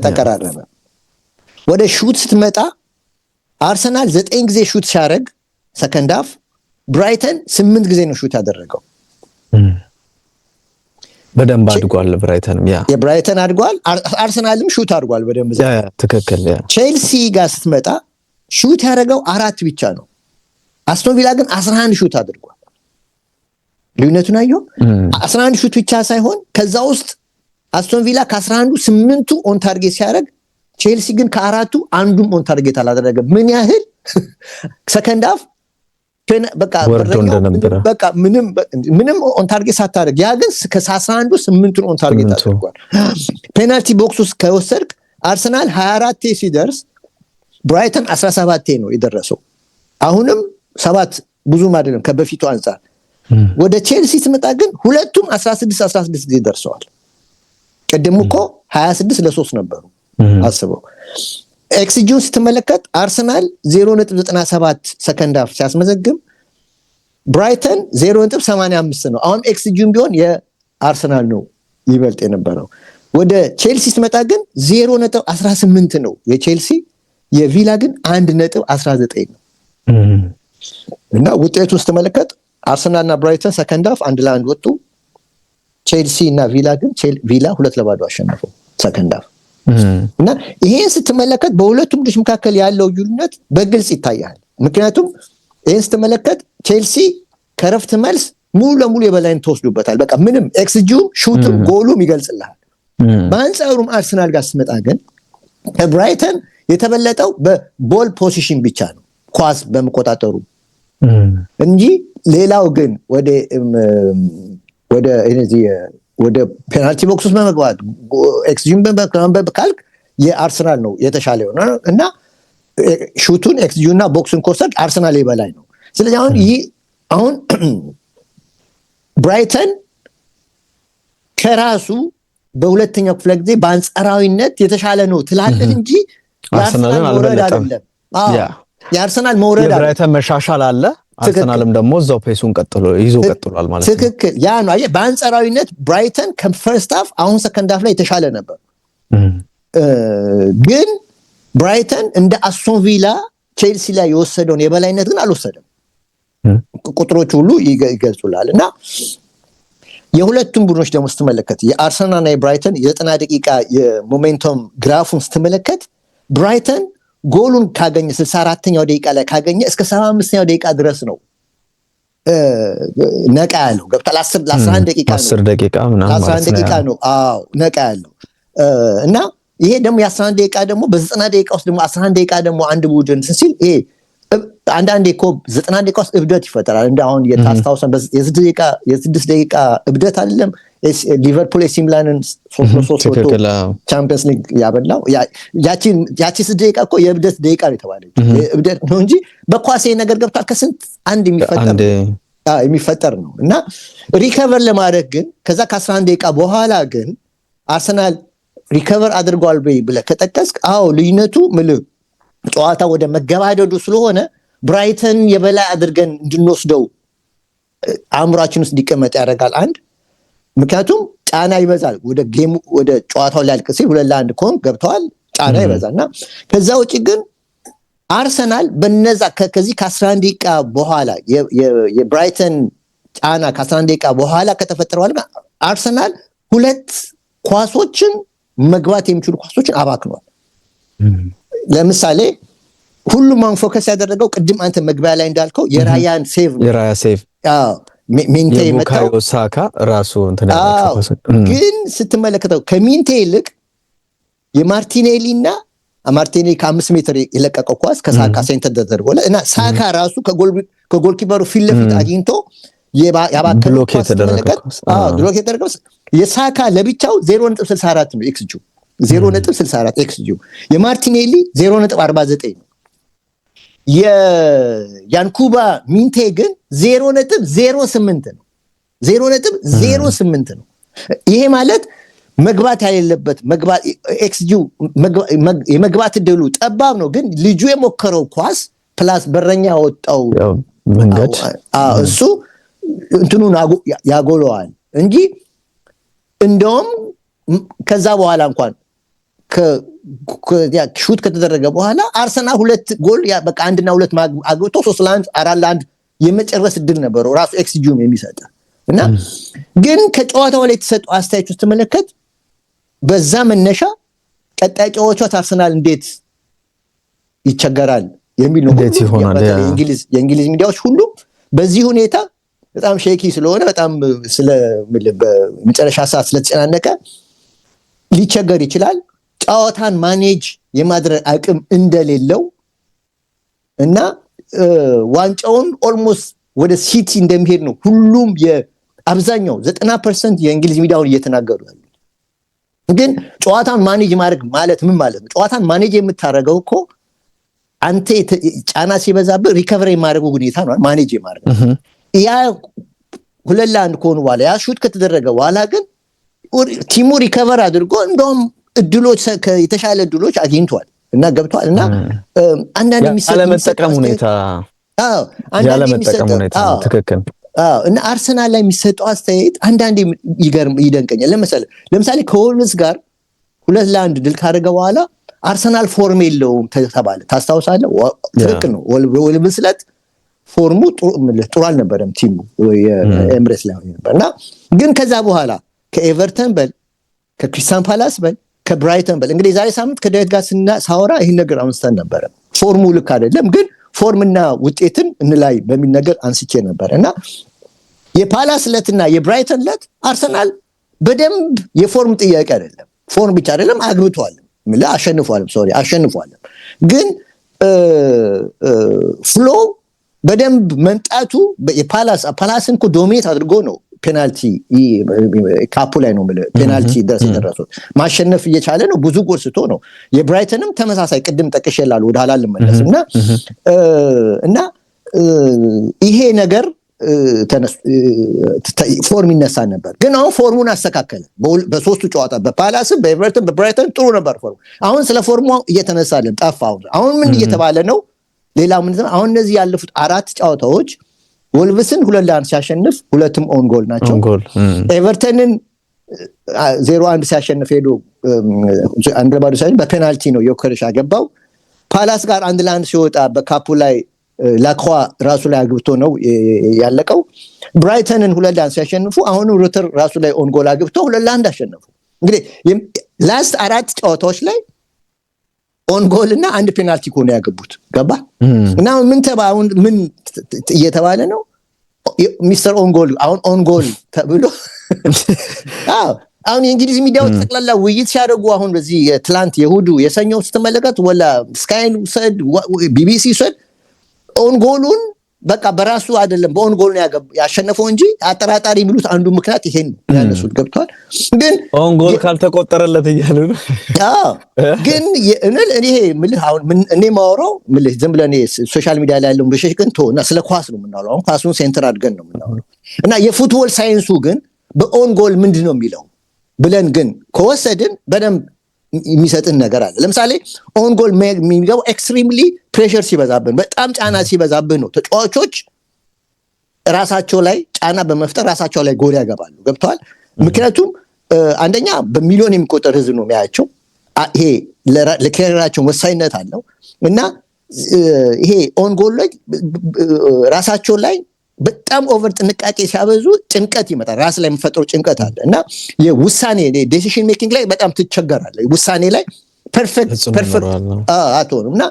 ተቀራረበ። ወደ ሹት ስትመጣ አርሰናል 9 ጊዜ ሹት ሲያደርግ ሰከንድ ሃፍ፣ ብራይተን 8 ጊዜ ነው ሹት ያደረገው። በደንብ አድጓል። ብራይተንም የብራይተን አድጓል፣ አርሰናልም ሹት አድጓል በደንብ። ትክክል። ቼልሲ ጋር ስትመጣ ሹት ያደረገው 4 ብቻ ነው። አስቶን ቪላ ግን 11 ሹት አድርጓል። ልዩነቱን አየው። 11 ሹት ብቻ ሳይሆን ከዛ ውስጥ አስቶን ቪላ ከ11ዱ 8ቱ ኦን ታርጌት ሲያደርግ፣ ቼልሲ ግን ከ4ቱ አንዱም ኦን ታርጌት አላደረገም። ምን ያህል ሰከንድ ሃፍ በቃ ምንም ኦን ታርጌት ሳታደርግ፣ ያ ግን ከ11ዱ 8ቱን ኦን ታርጌት አድርጓል። ፔናልቲ ቦክስ ውስጥ ከወሰድክ አርሰናል 24 ሲደርስ ብራይተን 17 ነው የደረሰው። አሁንም 7 ብዙም አይደለም ከበፊቱ አንፃር። ወደ ቼልሲ ትመጣ ግን ሁለቱም 16 ጊዜ ደርሰዋል። ቀደም እኮ 26 ለ3 ነበሩ። አስበው። ኤክስጂውን ስትመለከት አርሰናል 0.97 ሰከንድ ሃፍ ሲያስመዘግብ ብራይተን 0.85 ነው። አሁን ኤክስጂውን ቢሆን የአርሰናል ነው ይበልጥ የነበረው። ወደ ቼልሲ ስትመጣ ግን 0.18 ነው የቼልሲ፣ የቪላ ግን 1.19 ነው። እና ውጤቱን ስትመለከት አርሰናልና ብራይተን ሰከንድ ሃፍ 1-1 ወጡ። ቼልሲ እና ቪላ ግን ቪላ 2-0 አሸነፈው ሰከንድ ሃፍ። እና ይሄን ስትመለከት በሁለቱም ቡድኖች መካከል ያለው ልዩነት በግልጽ ይታያል። ምክንያቱም ይሄን ስትመለከት ቼልሲ ከረፍት መልስ ሙሉ ለሙሉ የበላይነት ተወስዶበታል። በቃ ምንም ኤክስጂውም ሹትም ጎሉም ይገልጽልሃል። በአንጻሩም አርሰናል ጋር ስትመጣ ግን ከብራይተን የተበለጠው በቦል ፖዚሽን ብቻ ነው፣ ኳስ በመቆጣጠሩ እንጂ ሌላው ግን ወደ ፔናልቲ ቦክስ ውስጥ በመግባት ኤክስጂውን በካልክ የአርሰናል ነው የተሻለ ሆነ እና ሹቱን ኤክስጂውና ቦክሱን ኮርሰድ አርሰናል የበላይ ነው። ስለዚህ አሁን ብራይተን ከራሱ በሁለተኛው ክፍለ ጊዜ በአንጻራዊነት የተሻለ ነው ትላለህ እንጂ የአርሰናል መውረድ አይደለም። የአርሰናል መውረድ አይደለም፣ የብራይተን መሻሻል አለ። አርሰናልም ደግሞ እዛው ፔሱን ቀጥሏል ማለት ነው። ትክክል። ያ ነው በአንጻራዊነት ብራይተን ከፈርስት ሃፍ አሁን ሰከንድ ሃፍ ላይ የተሻለ ነበር። ግን ብራይተን እንደ አስቶን ቪላ ቼልሲ ላይ የወሰደውን የበላይነት ግን አልወሰደም። ቁጥሮች ሁሉ ይገልጹላል። እና የሁለቱም ቡድኖች ደግሞ ስትመለከት የአርሰናልና የብራይተን የ90 ደቂቃ የሞሜንተም ግራፉን ስትመለከት ብራይተን ጎሉን ካገኘ 64ኛው ደቂቃ ላይ ካገኘ እስከ 75ኛው ደቂቃ ድረስ ነው ነቃ ያለው። ገብቷል። ለ11 ደቂቃ ነው 10 ደቂቃ ምናምን 11 ደቂቃ ነው። አዎ ነቃ ያለው። እና ይሄ ደግሞ የ11 ደቂቃ ደግሞ በ90 ደቂቃ ውስጥ ደግሞ 11 ደቂቃ ደግሞ አንድ ቡድን ሲል ይሄ አንዳንዴ እኮ 90 ደቂቃ ውስጥ እብደት ይፈጠራል። እንደ አሁን የታስታውሰን የ6 ደቂቃ እብደት አይደለም ሊቨርፑል ኤሲ ሚላንን 3-3 ቻምፒየንስ ሊግ ያበላው ያቺ 6 ደቂቃ እኮ የእብደት ደቂቃ ነው የተባለው። የእብደት ነው እንጂ በኳስ ነገር ገብቷል ከስንት አንድ የሚፈጠር ነው። እና ሪከቨር ለማድረግ ግን ከዛ ከ11 ደቂቃ በኋላ ግን አርሰናል ሪከቨር አድርጓል ብለህ ከጠቀስክ አዎ ልዩነቱ ጨዋታ ወደ መገባደዱ ስለሆነ ብራይተን የበላይ አድርገን እንድንወስደው አእምሯችን ውስጥ እንዲቀመጥ ያደርጋል። አንድ ምክንያቱም ጫና ይበዛል። ወደ ጨዋታው ሊያልቅ ሲል 2-1 ኮን ገብተዋል፣ ጫና ይበዛልና ከዛ ውጪ ግን አርሰናል በነዛ ከዚህ ከ11 ደቂቃ በኋላ የብራይተን ጫና ከ11 ደቂቃ በኋላ ከተፈጠረዋል አርሰናል ሁለት ኳሶችን መግባት የሚችሉ ኳሶችን አባክኗል። ለምሳሌ ሁሉም ማን ፎከስ ያደረገው ቅድም አንተ መግቢያ ላይ እንዳልከው የራያን ሴቭ አዎ ሚንቴ መጣው ሳካ ራሱ እንትና ግን ስትመለከተው ከሚንቴ ይልቅ የማርቲኔሊና ማርቲኔሊ ከ5 ሜትር የለቀቀው ኳስ ከሳካ ሴንተር ተደርጎለ እና ሳካ ራሱ ከጎልኪፐሩ ፊት ለፊት አግኝቶ ያባከለው ኳስ ተመለከተ ብሎክ የተደረገው የሳካ ለብቻው 0.64 ነው ኤክስጂ 0.64 ኤክስጂ የማርቲኔሊ 0.49 ነው የያንኩባ ሚንቴ ግን 0.08 ነው 0.08 ነው ይሄ ማለት መግባት ያለበት መግባት ኤክስጂ የመግባት እድሉ ጠባብ ነው ግን ልጁ የሞከረው ኳስ ፕላስ በረኛ ወጣው መንገድ እሱ እንትኑን ያጎለዋል እንጂ እንደውም ከዛ በኋላ እንኳን ሹት ከተደረገ በኋላ አርሰናል 2 ጎል በቃ 1 እና 2 አግብቶ 3-1 4-1 የመጨረስ እድል ነበረው ራሱ ኤክስጂም የሚሰጥ እና ግን ከጨዋታው ላይ የተሰጡ አስተያየቶች ተመለከት በዛ መነሻ ቀጣይ ጨዋታዎች አርሰናል እንዴት ይቸገራል የሚል ነው የእንግሊዝ ሚዲያዎች ሁሉ በዚህ ሁኔታ በጣም ሼኪ ስለሆነ በጣም ስለ መጨረሻ ሰዓት ስለተጨናነቀ ሊቸገር ይችላል ጨዋታን ማኔጅ የማድረግ አቅም እንደሌለው እና ዋንጫውን ኦልሞስት ወደ ሲቲ እንደሚሄድ ነው ሁሉም የአብዛኛው 90% የእንግሊዝ ሚዲያውን እየተናገሩ ያሉት ግን ጨዋታን ማኔጅ ማድረግ ማለት ምን ማለት ነው ጨዋታን ማኔጅ የምታረገው እኮ አንተ ጫና ሲበዛብህ ሪከቨሪ ማድረግ ሁኔታ ነው ማኔጅ ማድረግ ያ 2-1 ኮን በኋላ ያ ሹት ከተደረገ በኋላ ግን ቲሙ ሪከቨር አድርጎ እንደውም እድሎች የተሻለ እድሎች አግኝቷል እና ገብቷል እና አንዳንድ ያለመጠቀም ሁኔታ ትክክል እና አርሰናል ላይ የሚሰጠው አስተያየት አንዳንዴ ይደንቀኛል ለምሳሌ ከወልቭስ ጋር 2-1 ድል ካደረገ በኋላ አርሰናል ፎርም የለውም ተባለ ታስታውሳለህ ትክክል ነው ወልቭስ ለት ፎርሙ ጥሩ አልነበረም ቲሙ የኤምሬትስ ላይ ነበርና ግን ከዛ በኋላ ከኤቨርተን በል ከክሪስታል ፓላስ በል ከብራይተን በል እንግዲህ ዛሬ ሳምንት ከዳዊት ጋር ሳወራ ይሄን ነገር አንስተን ነበር ፎርሙ ልክ አይደለም ግን ፎርምና ውጤትን እንላይ በሚል ነገር አንስቼ ነበርና የፓላስ ለትና የብራይተን ለት አርሰናል በደንብ የፎርም ጥያቄ አይደለም ፎርም ብቻ አይደለም አግብቷል አሸንፏል ግን ፍሎ በደንብ መንጣቱ የፓላስን እኮ ዶሚኔት አድርጎ ነው ፔናልቲ ካፑ ላይ ነው ፔናልቲ ደረሰው ማሸነፍ እየቻለ ነው ብዙ ጎል ስቶ ነው የብራይተንም ተመሳሳይ ቅድም ጠቅሼላል ወደ ኋላ ልመለስና እና ይሄ ነገር ፎርም ይነሳ ነበር ግን አሁን ፎርሙን አስተካከለ በሶስቱ ጨዋታ በፓላስም በኤቨርተን በብራይተን ጥሩ ነበር ፎርሙ አሁን ስለ ፎርሙ እየተነሳለን ጠፋው አሁን ምን እየተባለ ነው ሌላው ምን አሁን እነዚህ ያለፉት 4 ጨዋታዎች ወልቭስን 2-1 ሲያሸንፍ ሁለቱም ኦን ጎል ናቸው ኤቨርተንን 0-1 ሲያሸንፍ ሄዶ አንድ ለባዶ ሳይሆን በፔናልቲ ነው ዮከረሽ አገባው ፓላስ ጋር 1-1 ሲወጣ በካፑ ላይ ላኳ ራሱ ላይ አግብቶ ነው ያለቀው ብራይተንን 2-1 ሲያሸንፉ አሁን ሩተር ራሱ ላይ ኦን ጎል አግብቶ 2-1 አሸነፉ እንግዲህ ላስት 4 ጨዋታዎች ላይ ኦን ጎል እና አንድ ፔናልቲ ኮን ያገቡት ገባ እና ምን እየተባለ ነው ሚስተር ኦን ጎል አሁን ኦን ጎል ተብሎ አሁን የእንግሊዝ ሚዲያዎች ተቀላላ ውይይት ሲያደርጉ አሁን በዚህ ትላንት የሁዱ የሰኞው ስትመለከት ወላ ስካይን ሰድ ቢቢሲ ሰድ ኦን ጎሉን በቃ በራሱ አይደለም በኦን ጎል ነው ያሸነፈው እንጂ አጠራጣሪ የሚሉት አንዱ ምክንያት ይሄን ነው ያነሱት ገብቷል ግን ኦን ጎል ካልተቆጠረለት ይያሉ ነው ግን እኔ ምልህ አሁን እኔ ማወራው ምልህ ዝም ብለን ሶሻል ሚዲያ ላይ ያለው ብሽሽቅን ተውና ስለ ኳስ ነው የምናወራው አሁን ኳሱን ሴንተር አድርገን ነው የምናወራው እና የፉትቦል ሳይንሱ ግን በኦን ጎል ምንድነው የሚለው ብለን ግን ከወሰድን በደንብ የሚሰጥን ነገር አለ ለምሳሌ ኦን ጎል የሚገባው ኤክስትሪምሊ ፕሬሸር ሲበዛብን በጣም ጫና ሲበዛብን ነው ተጫዋቾች ራሳቸው ላይ ጫና በመፍጠር ራሳቸው ላይ ጎል ያገባሉ ገብቷል ምክንያቱም አንደኛ በሚሊዮን የሚቆጠር ህዝብ ነው የሚያያቸው ይሄ ለካሪራቸው ወሳኝነት አለው እና ይሄ ኦን ጎል ላይ ራሳቸው ላይ በጣም ኦቨር ጥንቃቄ ሲያበዙ ጭንቀት ይመጣል ራስ ላይ የሚፈጥረው ጭንቀት አለ እና የውሳኔ ዲሲዥን ሜኪንግ ላይ በጣም ትቸገራለህ ውሳኔ ላይ ፐርፌክት አትሆንም እና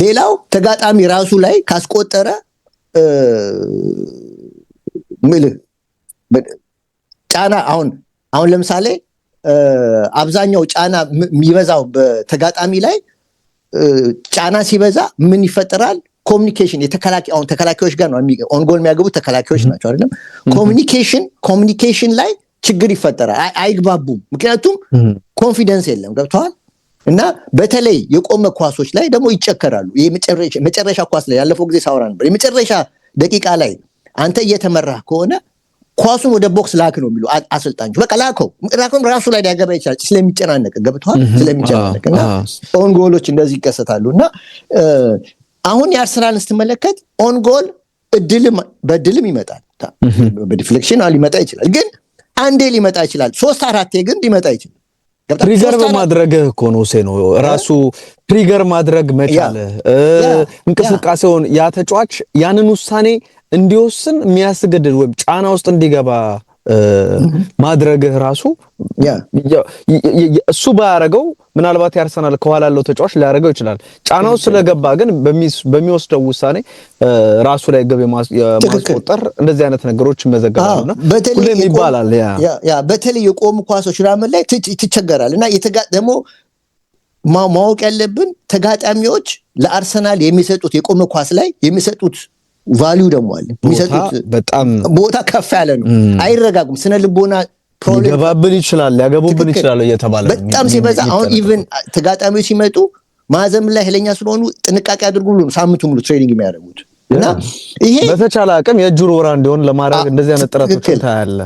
ሌላው ተጋጣሚ ራሱ ላይ ካስቆጠረ ጫና አሁን ለምሳሌ አብዛኛው ጫና የሚበዛው በተጋጣሚ ላይ ጫና ሲበዛ ምን ይፈጠራል? ኮሚኒኬሽን ተከላካዮች ጋር ነው ኦንጎል የሚያገቡ ተከላካዮች ናቸው አይደለም? ኮሚኒኬሽን ላይ ችግር ይፈጠራል። አይግባቡም። ምክንያቱም ኮንፊደንስ የለም። ገብተዋል። እና በተለይ የቆመ ኳሶች ላይ ደግሞ ይጨከራሉ። መጨረሻ ኳስ ላይ ያለፈው ጊዜ ሳወራ ነበር። የመጨረሻ ደቂቃ ላይ አንተ እየተመራህ ከሆነ ኳሱን ወደ ቦክስ ላክ ነው የሚሉ አሰልጣኞች። በቃ ላከው ራሱ ላይ ሊያገባ ይችላል ስለሚጨናነቅ። ገብተዋል። ስለሚጨናነቅ እና ኦን ጎሎች እንደዚህ ይከሰታሉ። እና አሁን የአርሰናልን ስትመለከት ኦን ጎል በድልም ይመጣል። በዲፍሌክሽን ሊመጣ ይችላል፣ ግን አንዴ ሊመጣ ይችላል። 3-4 ግን ሊመጣ ይችላል። ትሪገር በማድረግህ እኮ ነው ራሱ ትሪገር ማድረግ መቻል እንቅስቃሴውን ያ ተጫዋች ያንን ውሳኔ እንዲወስን የሚያስገድድ ወይም ጫና ውስጥ እንዲገባ ማድረግህ ራሱ እሱ ባያረገው ምናልባት ያርሰናል ከኋላ ያለው ተጫዋች ሊያረገው ይችላል። ጫናው ስለገባ ግን በሚወስደው ውሳኔ ራሱ ላይ ግብ የማስቆጠር እንደዚህ አይነት ነገሮች ይመዘገባሉና ሁሌም ይባላል። በተለይ የቆሙ ኳሶች ራመን ላይ ትቸገራል። እና ደግሞ ማወቅ ያለብን ተጋጣሚዎች ለአርሰናል የሚሰጡት የቆመ ኳስ ላይ የሚሰጡት ቫልዩ ደግሞ አለ። የሚሰጡት በጣም ቦታ ከፍ ያለ ነው። አይረጋጉም። ስነ ልቦና ፕሮብሌም ሊገባብን ይችላል፣ ሊያገቡብን ይችላል እየተባለ በጣም ሲበዛ አሁን ኢቭን ተጋጣሚዎች ሲመጡ ማዘም ላይ ኃይለኛ ስለሆኑ ጥንቃቄ አድርጉ ብሎ ሳምንቱ ሙሉ ትሬኒንግ የሚያደርጉት። እና ይሄ በተቻለ አቅም የእጁር ወራ እንዲሆን ለማድረግ እንደዚህ አይነት ጥረቶች ታያለ።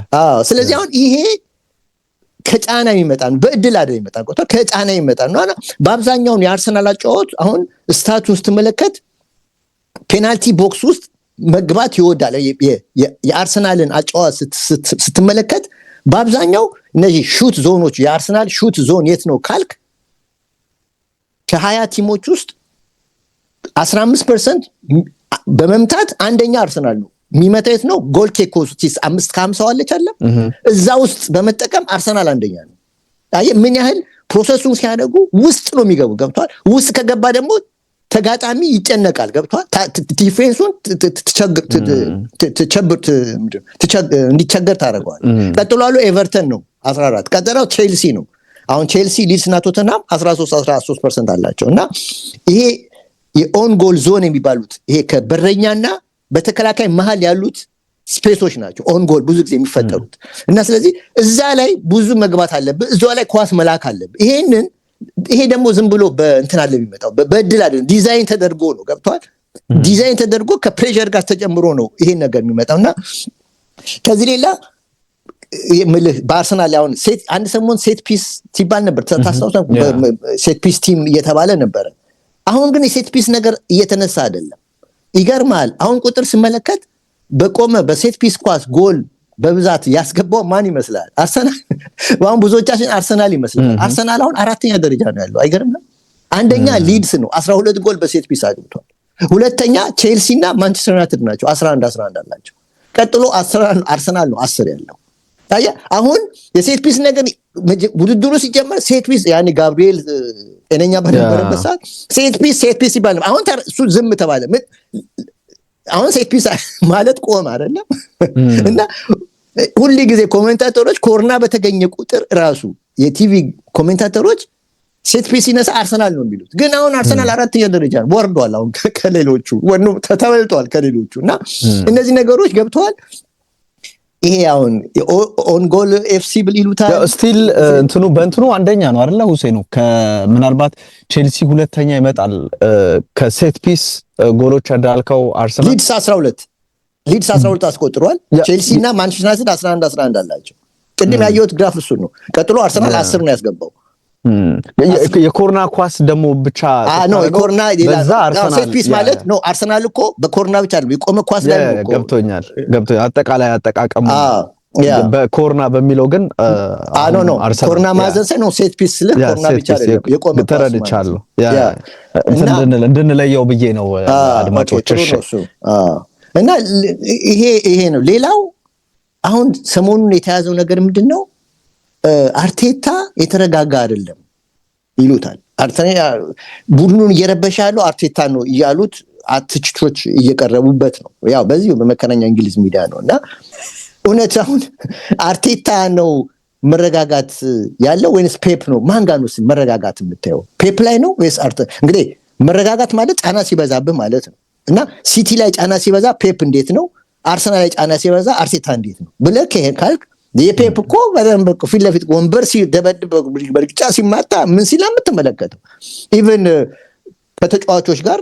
ስለዚህ አሁን ይሄ ከጫና የሚመጣ ነው፣ በእድል አይደል የሚመጣ ነው፣ ከጫና የሚመጣ ነው። እና በአብዛኛው የአርሰናል አጫዋች አሁን ስታቱን ስትመለከት ፔናልቲ ቦክስ ውስጥ መግባት ይወዳል። የአርሰናልን አጫዋች ስትመለከት በአብዛኛው እነዚህ ሹት ዞኖች የአርሰናል ሹት ዞን የት ነው ካልክ ከ20 ቲሞች ውስጥ 15% በመምታት አንደኛ አርሰናል ነው። የሚመታ የት ነው? ጎል ኬኮሲስ 5-50 አለች አለ እዛ ውስጥ በመጠቀም አርሰናል አንደኛ ነው። አየህ ምን ያህል ፕሮሰሱን ሲያደርጉ ውስጥ ነው የሚገቡ። ገብቷል። ውስጥ ከገባ ደግሞ ተጋጣሚ ይጨነቃል። ገብቷል። ዲፌንሱን እንዲቸገር ታደርገዋል። ቀጥሎ ያለው ኤቨርተን ነው 14፣ ቀጥለው ቼልሲ ነው። አሁን ቼልሲ፣ ሊድስ እና ቶተንሃም 13% አላቸው። እና ይሄ የኦን ጎል ዞን የሚባሉት ይሄ ከበረኛና በተከላካይ መሃል ያሉት ስፔሶች ናቸው ኦን ጎል ብዙ ጊዜ የሚፈጠሩት። እና ስለዚህ እዛ ላይ ብዙ መግባት አለብህ፣ እዛ ላይ ኳስ መላክ አለብህ። ይሄ ደግሞ ዝም ብሎ በእንትን አለ የሚመጣው በእድል አይደለም፣ ዲዛይን ተደርጎ ነው። ገብቷል። ዲዛይን ተደርጎ ከፕሬሸር ጋር ተጨምሮ ነው ይሄን ነገር የሚመጣውና ከዚህ ሌላ ምልህ በአርሰናል አሁን አንድ ሰሞን ሴት ፒስ ሲባል ነበር። ታስታውሳለህ? ሴት ፒስ ቲም እየተባለ ነበረ። አሁን ግን የሴት ፒስ ነገር እየተነሳ አይደለም። ይገርማል። አሁን ቁጥር ስመለከት በቆመ በሴት ፒስ ኳስ ጎል በብዛት ያስገባው ማን ይመስላል? አርሰናል። አሁን ብዙዎቻችን አርሰናል ይመስላል። አርሰናል አሁን 4ኛ ደረጃ ነው ያለው። አይገርምም? አንደኛ ሊድስ ነው 12 ጎል በሴት ፒስ አግብቷል። ሁለተኛ ቼልሲ እና ማንቸስተር ዩናይትድ ናቸው 11 አላቸው። ቀጥሎ አርሰናል ነው 10 ያለው። ታዲያ አሁን የሴት ፒስ ነገር ውድድሩ ሲጀመር ሴት ፒስ ያኔ ጋብሪኤል ጤነኛ በነበረበት ሰዓት ሴት ፒስ ይባል ነበር። አሁን እሱ ዝም ተባለ። አሁን ሴት ፒስ ማለት ቆመ አይደለም። እና ሁሉ ጊዜ ኮሜንታተሮች ኮርና በተገኘ ቁጥር ራሱ የቲቪ ኮሜንታተሮች ሴት ፒስ ይነሳ አርሰናል ነው የሚሉት። ግን አሁን አርሰናል 4ኛ ደረጃ ወርዷል። አሁን ከሌሎቹ ተበልጧል ከሌሎቹ። እና እነዚህ ነገሮች ገብተዋል። ይሄ አሁን ኦን ጎል ኤፍሲ ብል ይሉታል። ስቲል በእንትኑ አንደኛ ነው አይደለ ሁሴኑ? ምናልባት ቼልሲ ሁለተኛ ይመጣል ከሴት ፒስ ጎሎች እንዳልከው። አርሰናል ሊድስ 12 አስቆጥሯል። ቼልሲ እና ማንቸስተር ዩናይትድ 11 አላቸው። ቅድም ያየሁት ግራፍ እሱ ነው። ቀጥሎ አርሰናል 10 ነው ያስገባው። የኮርና ኳስ ደግሞ ብቻ ነው የኮርና በዛ አርሰናል ሴት ፒስ ማለት ነው። አርሰናል እኮ በኮርና ብቻ ነው የቆመ ኳስ ላይ ነው። ገብቶኛል። አጠቃላይ አጠቃቀሙ በኮርና በሚለው ግን ነው ኮርና ማዘን ነው። ሴት ፒስ ስለ ኮርና ብቻ አይደለም የቆመ ኳስ ተረድቻለሁ። እንድንለየው ብዬ ነው አድማጮች። እና ይሄ ነው። ሌላው አሁን ሰሞኑን የተያዘው ነገር ምንድነው? አርቴታ የተረጋጋ አይደለም። ይሉታል። አርሰናል ቡድኑን እየረበሸ ያለው አርቴታ ነው እያሉት ትችቶች እየቀረቡበት ነው። ያው በዚሁ በመከናኛ እንግሊዝ ሚዲያ ነው። እና እውነት አሁን አርቴታ ነው መረጋጋት ያለው ወይንስ ፔፕ ነው? ማን ጋር ነው መረጋጋት የምታየው? ፔፕ ላይ ነው ወይስ እንግዲህ መረጋጋት ማለት ጫና ሲበዛብህ ማለት ነው። እና ሲቲ ላይ ጫና ሲበዛ ፔፕ እንዴት ነው፣ አርሰናል ላይ ጫና ሲበዛ አርቴታ እንዴት ነው ብለህ ካልክ የፔፕ እኮ በደንብ ፊት ለፊት ወንበር ሲደበድብ በርግጫ ሲማታ ምን ሲል የምትመለከተው ኢቨን ከተጫዋቾች ጋር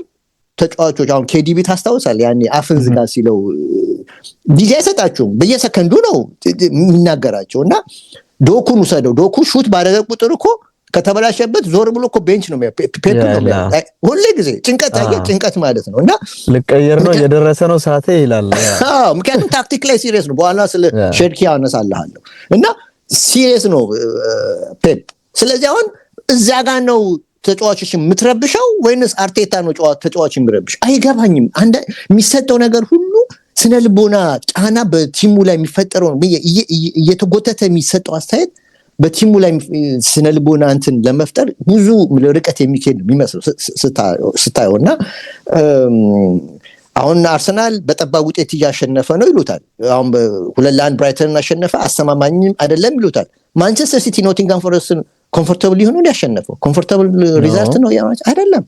ተጫዋቾች አሁን ኬዲቢ ታስታውሳል፣ ያኔ አፍን ዝጋ ሲለው ጊዜ አይሰጣቸውም፣ በየሰከንዱ ነው የሚናገራቸው። እና ዶኩን ውሰደው፣ ዶኩ ሹት ባደረገ ቁጥር እኮ ከተበላሸበት ዞር ብሎ እኮ ቤንች ነው ፔፕ ነው ሁሌ ጊዜ ጭንቀት ማለት ነው። እና ልቀየር ነው የደረሰ ነው ሰዓቴ ይላል። ምክንያቱም ታክቲክ ላይ ሲሪየስ ነው። በኋላ ስለ ሼርኪ አነሳልሃለሁ። እና ሲሪየስ ነው ፔፕ። ስለዚህ አሁን እዛ ጋር ነው ተጫዋቾች የምትረብሸው ወይንስ አርቴታ ነው ተጫዋች የሚረብሽ? አይገባኝም። የሚሰጠው ነገር ሁሉ ስነ ልቦና ጫና በቲሙ ላይ የሚፈጠረው እየተጎተተ የሚሰጠው አስተያየት በቲሙ ላይ ስነ ልቦና እንትን ለመፍጠር ብዙ ርቀት የሚካሄድ የሚመስለው ስታየው። እና አሁን አርሰናል በጠባብ ውጤት እያሸነፈ ነው ይሉታል። አሁን 2-1 ብራይተንን አሸነፈ፣ አስተማማኝም አይደለም ይሉታል። ማንቸስተር ሲቲ ኖቲንግሃም ፎረስትን ኮምፎርታብል ሊሆኑ ያሸነፈው ኮምፎርታብል ሪዛልት ነው አይደለም።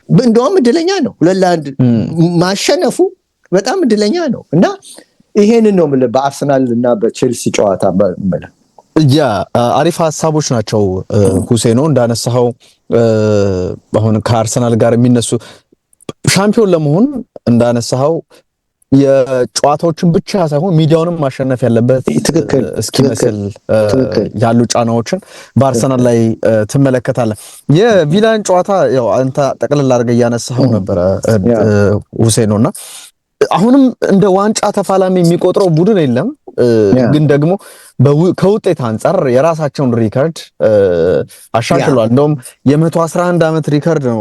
እንደውም እድለኛ ነው 2-1 ማሸነፉ በጣም እድለኛ ነው። እና ይሄንን ነው የምልህ በአርሰናል እና በቼልሲ ጨዋታ ማለት አሪፍ ሀሳቦች ናቸው ሁሴኖ እንዳነሳው። አሁን ከአርሰናል ጋር የሚነሱ ሻምፒዮን ለመሆን እንዳነሳው የጨዋታዎችን ብቻ ሳይሆን ሚዲያውንም ማሸነፍ ያለበት እስኪመስል ያሉ ጫናዎችን በአርሰናል ላይ ትመለከታለህ። የቪላን ጨዋታ ያው አንተ ጠቅልል አድርገህ እያነሳኸው ነበረ ሁሴኖና አሁንም እንደ ዋንጫ ተፋላሚ የሚቆጥረው ቡድን የለም። ግን ደግሞ ከውጤት አንጻር የራሳቸውን ሪከርድ አሻሽሏል። እንደውም የ111 ዓመት ሪከርድ ነው።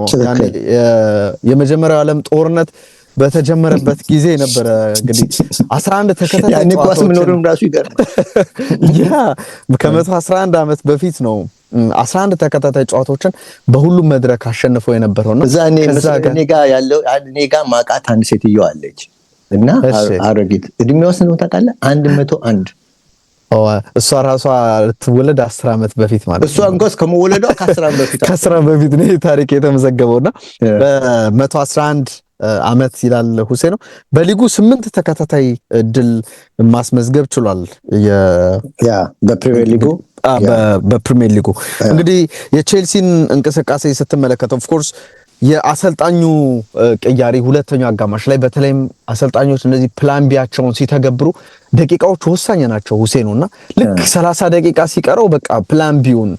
የመጀመሪያው ዓለም ጦርነት በተጀመረበት ጊዜ ነበረ እንግዲህ 11 ተከታታይ ያኔ ኳስ ምንወርም ራሱ ይገርም። ከ111 ዓመት በፊት ነው 11 ተከታታይ ጨዋታዎችን በሁሉም መድረክ አሸንፈው የነበረውና እዛ እኔ ጋር ያለው እኔ ጋር ማቃት አንድ ሴትዮ አለች እና አረጋግጥ እድሜው ስንት ነው ታውቃለህ? 101 እሷ ራሷ ልትወለድ 10 ዓመት በፊት ማለት እሷ እንኳን ከመወለዷ ከ10 ዓመት በፊት ከ10 በፊት ነው ታሪክ የተመዘገበውና በ111 ዓመት ይላል ሁሴኖ በሊጉ 8 ተከታታይ ድል ማስመዝገብ ችሏል። በፕሪሚየር ሊጉ በፕሪሚየር ሊጉ እንግዲህ የቼልሲን እንቅስቃሴ ስትመለከተው ኦፍ ኮርስ የአሰልጣኙ ቅያሪ ሁለተኛው አጋማሽ ላይ በተለይም አሰልጣኞች እነዚህ ፕላን ቢያቸውን ሲተገብሩ ደቂቃዎች ወሳኝ ናቸው ሁሴኖና ልክ 30 ደቂቃ ሲቀረው በቃ ፕላን ቢውን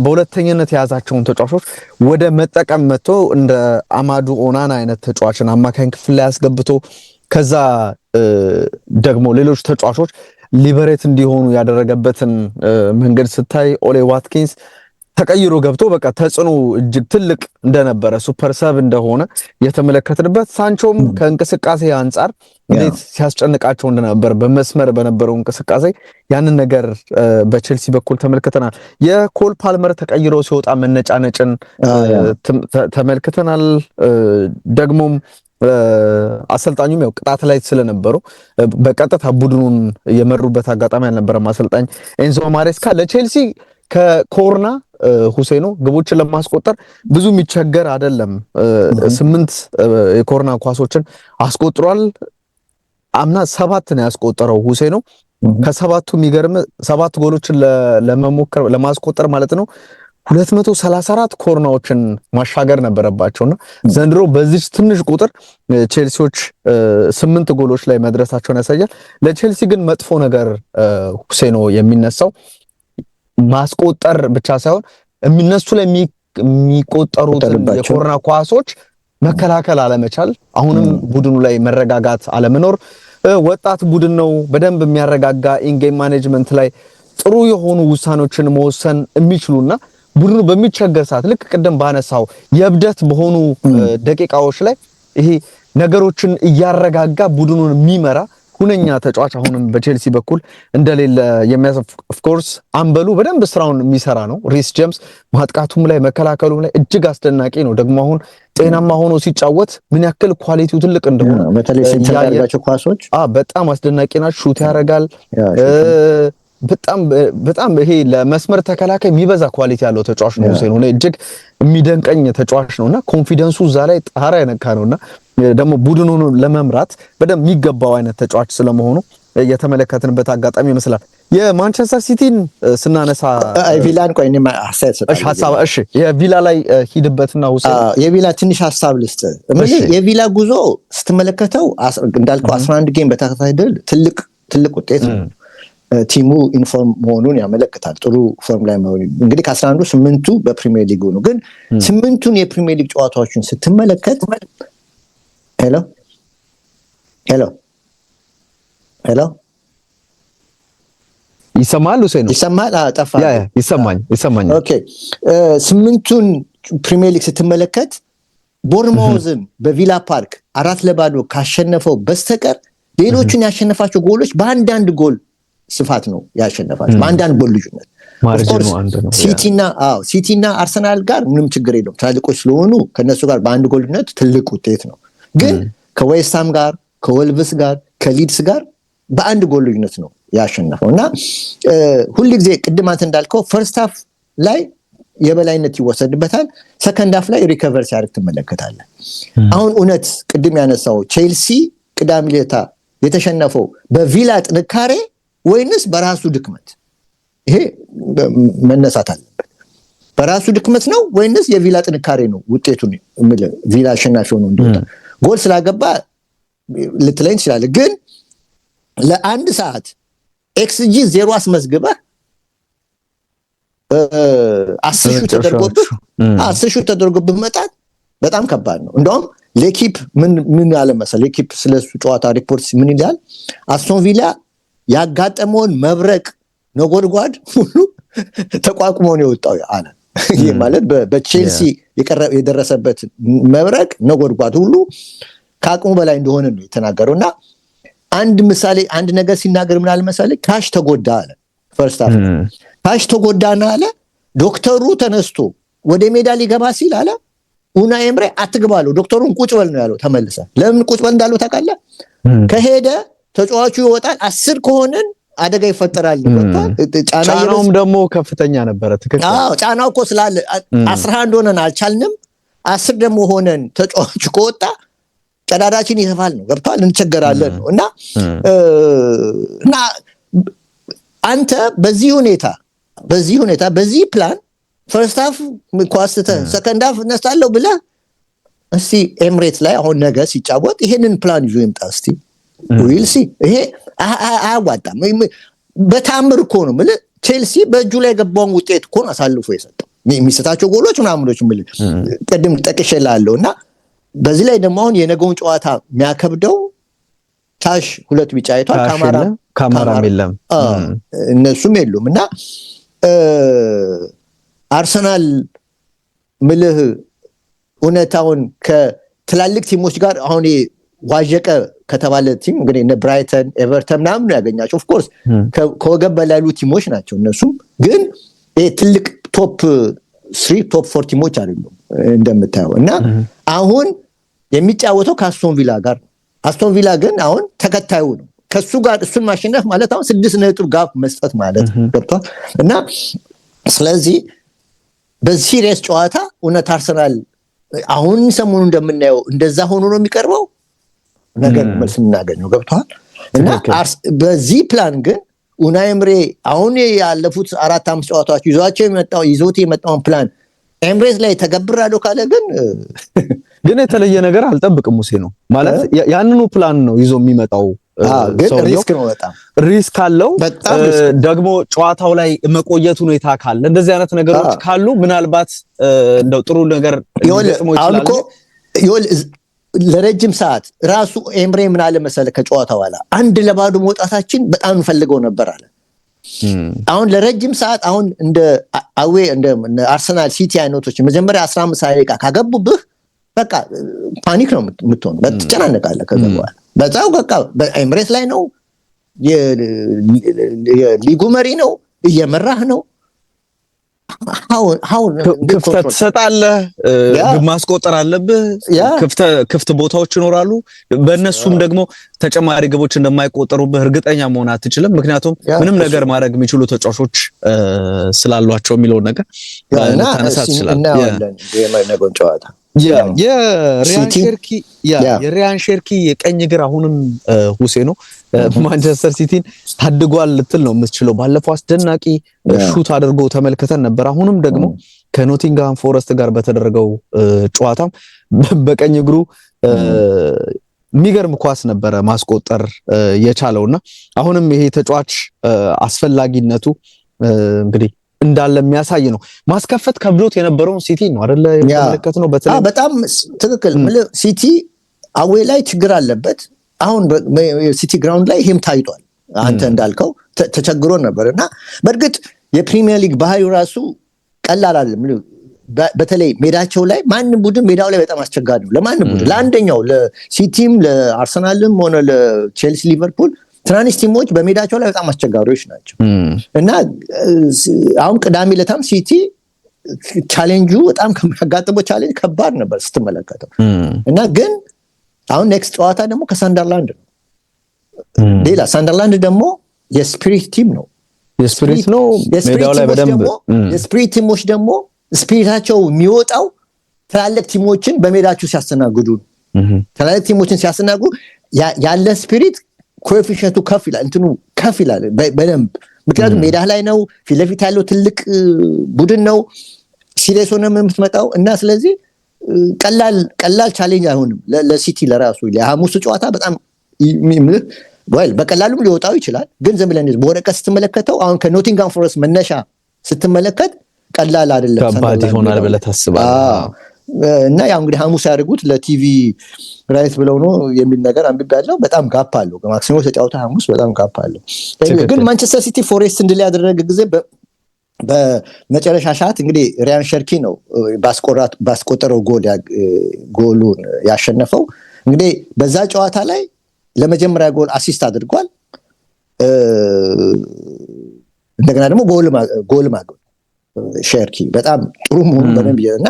በሁለተኛነት የያዛቸውን ተጫዋቾች ወደ መጠቀም መጥቶ እንደ አማዱ ኦናና አይነት ተጫዋችን አማካኝ ክፍል ላይ ያስገብቶ ከዛ ደግሞ ሌሎች ተጫዋቾች ሊበሬት እንዲሆኑ ያደረገበትን መንገድ ስታይ ኦሌ ዋትኪንስ ተቀይሮ ገብቶ በቃ ተጽዕኖ እጅግ ትልቅ እንደነበረ ሱፐር ሰብ እንደሆነ የተመለከትንበት ሳንቾም ከእንቅስቃሴ አንጻር እንዴት ሲያስጨንቃቸው እንደነበር በመስመር በነበረው እንቅስቃሴ ያንን ነገር በቼልሲ በኩል ተመልክተናል። የኮል ፓልመር ተቀይሮ ሲወጣ መነጫነጭን ተመልክተናል። ደግሞም አሰልጣኙም ያው ቅጣት ላይ ስለነበሩ በቀጥታ ቡድኑን የመሩበት አጋጣሚ አልነበረም። አሰልጣኝ ኤንዞ ማሬስካ ለቼልሲ ከኮርና ሁሴኖ ግቦችን ለማስቆጠር ብዙ የሚቸገር አይደለም። 8 የኮርና ኳሶችን አስቆጥሯል። አምና 7 ነው ያስቆጠረው ሁሴኖ። ከሰባቱ የሚገርም 7 ጎሎችን ለማስቆጠር ማለት ነው 234 ኮርናዎችን ማሻገር ነበረባቸውና ዘንድሮ በዚህ ትንሽ ቁጥር ቼልሲዎች 8 ጎሎች ላይ መድረሳቸውን ያሳያል። ለቼልሲ ግን መጥፎ ነገር ሁሴኖ የሚነሳው ማስቆጠር ብቻ ሳይሆን እነሱ ላይ የሚቆጠሩትን የኮርና ኳሶች መከላከል አለመቻል፣ አሁንም ቡድኑ ላይ መረጋጋት አለመኖር። ወጣት ቡድን ነው፣ በደንብ የሚያረጋጋ ኢንጌም ማኔጅመንት ላይ ጥሩ የሆኑ ውሳኔዎችን መወሰን የሚችሉና ቡድኑ በሚቸገር ሰዓት ልክ ቅድም ባነሳው የብደት በሆኑ ደቂቃዎች ላይ ይሄ ነገሮችን እያረጋጋ ቡድኑን የሚመራ ሁነኛ ተጫዋች አሁንም በቼልሲ በኩል እንደሌለ የሚያሳፍ ኦፍ ኮርስ አምበሉ በደንብ ስራውን የሚሰራ ነው። ሪስ ጄምስ ማጥቃቱም ላይ መከላከሉም ላይ እጅግ አስደናቂ ነው። ደግሞ አሁን ጤናማ ሆኖ ሲጫወት ምን ያክል ኳሊቲው ትልቅ እንደሆነ በተለይ ሲያደርጋቸው ኳሶች በጣም አስደናቂ ናቸው። ሹት ያደርጋል። በጣም ይሄ ለመስመር ተከላካይ የሚበዛ ኳሊቲ ያለው ተጫዋች ነው። ሁሴን ሆነ እጅግ የሚደንቀኝ ተጫዋች ነውና ኮንፊደንሱ እዛ ላይ ጣራ ያነካ ነውና ደግሞ ቡድኑን ለመምራት በደንብ የሚገባው አይነት ተጫዋች ስለመሆኑ የተመለከትንበት አጋጣሚ ይመስላል። የማንቸስተር ሲቲን ስናነሳ ቪላን ቆይ እኔ ሐሳብ የቪላ ላይ ሂድበትና ሁሴን የቪላ ትንሽ ሐሳብ ልስጥ። የቪላ ጉዞ ስትመለከተው እንዳልከው 11 ጌም በተከታታይ ድል ትልቅ ውጤት ነው። ቲሙ ኢንፎርም መሆኑን ያመለክታል። ጥሩ ፎርም ላይ መሆኑ እንግዲህ ከ11ዱ 8ቱ በፕሪሚየር ሊጉ ነው። ግን 8ቱን የፕሪሚየር ሊግ ጨዋታዎችን ስትመለከት ሄሎ ይሰማል ሁሴን? ይሰማል? ጠፋ። ይሰማኝ። ኦኬ 8ቱን ፕሪሚየር ሊግ ስትመለከት ቦርንማውዝን በቪላ ፓርክ 4-0 ካሸነፈው በስተቀር ሌሎቹን ያሸነፋቸው ጎሎች በአንዳንድ ጎል ስፋት ነው ያሸነፋቸው፣ በአንዳንድ ጎል ልዩነት። ሲቲና አርሰናል ጋር ምንም ችግር የለውም፣ ትላልቆች ስለሆኑ ከነሱ ጋር በአንድ ጎል ልዩነት ትልቅ ውጤት ነው። ግን ከዌስትሃም ጋር፣ ከወልቭስ ጋር፣ ከሊድስ ጋር በአንድ ጎል ልዩነት ነው ያሸነፈው እና ሁልጊዜ ቅድም አንተ እንዳልከው ፈርስት ሃፍ ላይ የበላይነት ይወሰድበታል፣ ሰከንድ ሃፍ ላይ ሪከቨር ሲያደርግ ትመለከታለህ። አሁን እውነት ቅድም ያነሳው ቼልሲ ቅዳሜ ዕለት የተሸነፈው በቪላ ጥንካሬ ወይንስ በራሱ ድክመት? ይሄ መነሳት አለበት። በራሱ ድክመት ነው ወይንስ የቪላ ጥንካሬ ነው ውጤቱን ቪላ አሸናፊ ሆኖ እንዲወጣ? ጎል ስላገባ ልትለኝ ትችላለህ፣ ግን ለአንድ ሰዓት ኤክስጂ 0 አስመዝግበህ 10 ሹት ተደርጎብህ መጣት በጣም ከባድ ነው። እንደውም ሌኪፕ ምን ያለ መሰለህ፣ ሌኪፕ ስለሱ ጨዋታ ሪፖርት ምን ይላል? አስቶን ቪላ ያጋጠመውን መብረቅ ነጎድጓድ ሁሉ ተቋቁሞ ነው የወጣው አለ። ይሄ ማለት በቼልሲ የደረሰበት መብረቅ ነጎድጓድ ሁሉ ከአቅሙ በላይ እንደሆነ ነው የተናገረውና አንድ ምሳሌ አንድ ነገር ሲናገር ምን አለ መሰለህ፣ ካሽ ተጎዳ አለ። ፈርስት ሃፍ ካሽ ተጎዳና አለ ዶክተሩ ተነስቶ ወደ ሜዳ ሊገባ ሲል አለ ኡናይ ኤምሬ አትግባለው፣ ዶክተሩን ቁጭ በል ነው ያለው። ተመለሰ። ለምን ቁጭ በል እንዳለው ታውቃለህ? ከሄደ ተጫዋቹ ይወጣል፣ 10 ከሆነን አደጋ ይፈጠራል። ጫናውም ደግሞ ከፍተኛ ነበረ። ትክክል። ጫናው እኮ ስላለ 11 ሆነን አልቻልንም፣ 10 ደግሞ ሆነን ተጫዋቹ ከወጣ ቀዳዳችን ይሰፋል ነው። ገብቷል? እንቸገራለን ነው እና አንተ በዚህ ሁኔታ በዚህ ፕላን ፈርስት ሃፍ ኳስተ ሰከንድ ሃፍ ነስታለው ብለህ እስቲ ኤምሬት ላይ አሁን ነገ ሲጫወት ይሄንን ፕላን ይዞ ይምጣ እስቲ ዊል ሲ። ይሄ አያዋጣም። በታምር እኮ ነው ማለት ቼልሲ በእጁ ላይ ገባውን ውጤት እኮ አሳልፎ የሰጠው የሚሰጣቸው ጎሎች ምናምኖች ማለት ቀደም ጠቅሼላለሁና በዚህ ላይ ደግሞ አሁን የነገውን ጨዋታ የሚያከብደው ታሽ 2 ቢጫ አይቷል። ካሜራም የለም እነሱም የሉም እና አርሰናል ምልህ እውነታውን ከትላልቅ ቲሞች ጋር አሁን ዋጀቀ ከተባለ ቲም እንግዲህ እነ ብራይተን፣ ኤቨርተን ምናምን ያገኛቸው ኦፍ ኮርስ ከወገብ በላይ ያሉ ቲሞች ናቸው። እነሱም ግን ትልቅ ቶፕ 3 ቶፕ 4 ቲሞች አይደሉም እንደምታየው እና አሁን የሚጫወተው ከአስቶን ቪላ ጋር ነው። አስቶን ቪላ ግን አሁን ተከታዩ ነው። ከሱ ጋር እሱን ማሸነፍ ማለት አሁን 6 ነጥብ ጋፕ መስጠት ማለት ገብቷል እና ስለዚህ በሲሪየስ ጨዋታ እውነት አርሰናል አሁን ሰሞኑ እንደምናየው እንደዛ ሆኖ ነው የሚቀርበው ነገር መልስ እናገኘው ገብቷል እና በዚህ ፕላን ግን ኡናይ ኤምሬ አሁን ያለፉት 4-5 ጨዋታዎች ይዞት የመጣውን ፕላን ኤምሬት ላይ ተገብራለሁ ካለ ግን የተለየ ነገር አልጠብቅም። ሙሴ ነው ማለት ያንኑ ፕላን ነው ይዞ የሚመጣው። ግን ሪስክ ነው፣ በጣም ሪስክ አለው። ደግሞ ጨዋታው ላይ መቆየት ሁኔታ ካለ እንደዚህ አይነት ነገሮች ካሉ ምናልባት እንደው ጥሩ ነገር ሊገጥመው ይችላል። ለረጅም ሰዓት ራሱ ኤምሬ ምን አለ መሰለ ከጨዋታው በኋላ 1-0 መውጣታችን በጣም እንፈልገው ነበር አለ። አሁን ለረጅም ሰዓት አሁን እንደ አርሰናል ሲቲ አይነቶች መጀመሪያ 15 ደቂቃ ካገቡብህ በቃ ፓኒክ ነው የምትሆነው፣ በትጨናነቃለህ ከዛ በኋላ በዛው በቃ በኤምሬት ላይ ነው የሊጉ መሪ ነው እየመራህ ነው ክፍተት ትሰጣለህ ግብ ማስቆጠር አለብህ ክፍት ቦታዎች ይኖራሉ በእነሱም ደግሞ ተጨማሪ ግቦች እንደማይቆጠሩብህ እርግጠኛ መሆን አትችልም ምክንያቱም ምንም ነገር ማድረግ የሚችሉ ተጫዋቾች ስላሏቸው የሚለው ነገር ታነሳ ትችላለህ የማይነገውን ጨዋታ የሪያን ሼርኪ የቀኝ እግር አሁንም ሁሴኖ ማንቸስተር ሲቲን ታድጓል ልትል ነው የምትችለው ባለፈው አስደናቂ ሹት አድርጎ ተመልክተን ነበር አሁንም ደግሞ ከኖቲንግሃም ፎረስት ጋር በተደረገው ጨዋታም በቀኝ እግሩ የሚገርም ኳስ ነበረ ማስቆጠር የቻለውና አሁንም ይሄ ተጫዋች አስፈላጊነቱ እንግዲህ እንዳለ የሚያሳይ ነው ማስከፈት ከብሎት የነበረውን ሲቲ ነው አይደለ የተመለከተነው በተለይ በጣም ትክክል ሲቲ አዌ ላይ ችግር አለበት አሁን ሲቲ ግራውንድ ላይ ይሄም ታይቷል አንተ እንዳልከው ተቸግሮ ነበርና በእርግጥ የፕሪሚየር ሊግ ባህሪው ራሱ ቀላል አይደለም በተለይ ሜዳቸው ላይ ማንንም ቡድን ሜዳው ላይ በጣም አስቸጋሪ ነው ለማንንም ቡድን ለአንደኛው ለሲቲም ለአርሰናልም ሆነ ለቼልሲ ሊቨርፑል ትናንሽ ቲሞች በሜዳቸው ላይ በጣም አስቸጋሪዎች ናቸው እና አሁን ቅዳሜ ለታም ሲቲ ቻሌንጁ በጣም ከሚያጋጥመው ቻሌንጅ ከባድ ነበር ስትመለከተው እና ግን አሁን ኔክስት ጨዋታ ደግሞ ከሳንደርላንድ ነው ሌላ ሳንደርላንድ ደግሞ የስፒሪት ቲም ነው የስፒሪት ነው ሜዳው ላይ በደንብ የስፒሪት ቲሞች ደግሞ ስፒሪታቸው የሚወጣው ትላልቅ ቲሞችን በሜዳቸው ሲያስተናግዱ ትላልቅ ቲሞችን ሲያስተናግዱ ያለ ስፒሪት ኮኤፊሽንቱ ከፍ ይላል እንትኑ ከፍ ይላል በደንብ ምክንያቱም ሜዳ ላይ ነው ፊት ለፊት ያለው ትልቅ ቡድን ነው ሲሪየስ ሆነ የምትመጣው እና ስለዚህ ቀላል ቻሌንጅ አይሆንም ለሲቲ ለራሱ ለሐሙስ ጨዋታ በጣም በቀላሉም ሊወጣው ይችላል ግን ዝም ብለን በወረቀት ስትመለከተው አሁን ከኖቲንግሃም ፎረስት መነሻ ስትመለከት ቀላል አይደለም ከባድ ይሆናል ብለህ ታስባለህ እና ያው እንግዲህ ሐሙስ ያደርጉት ለቲቪ ራይት ብለው ነው የሚል ነገር አንብቤያለሁ በጣም ጋፕ አለው ማክሲሞ ተጫውታ ሐሙስ በጣም ጋፕ አለው ግን ማንቸስተር ሲቲ ፎሬስት እንድል ያደረገ ጊዜ በመጨረሻ ሰዓት እንግዲህ ሪያን ሸርኪ ነው ባስቆጠረው ጎሉን ያሸነፈው እንግዲህ በዛ ጨዋታ ላይ ለመጀመሪያ ጎል አሲስት አድርጓል እንደገና ደግሞ ጎል ማግባት ሸርኪ በጣም ጥሩ መሆኑን በደንብ እና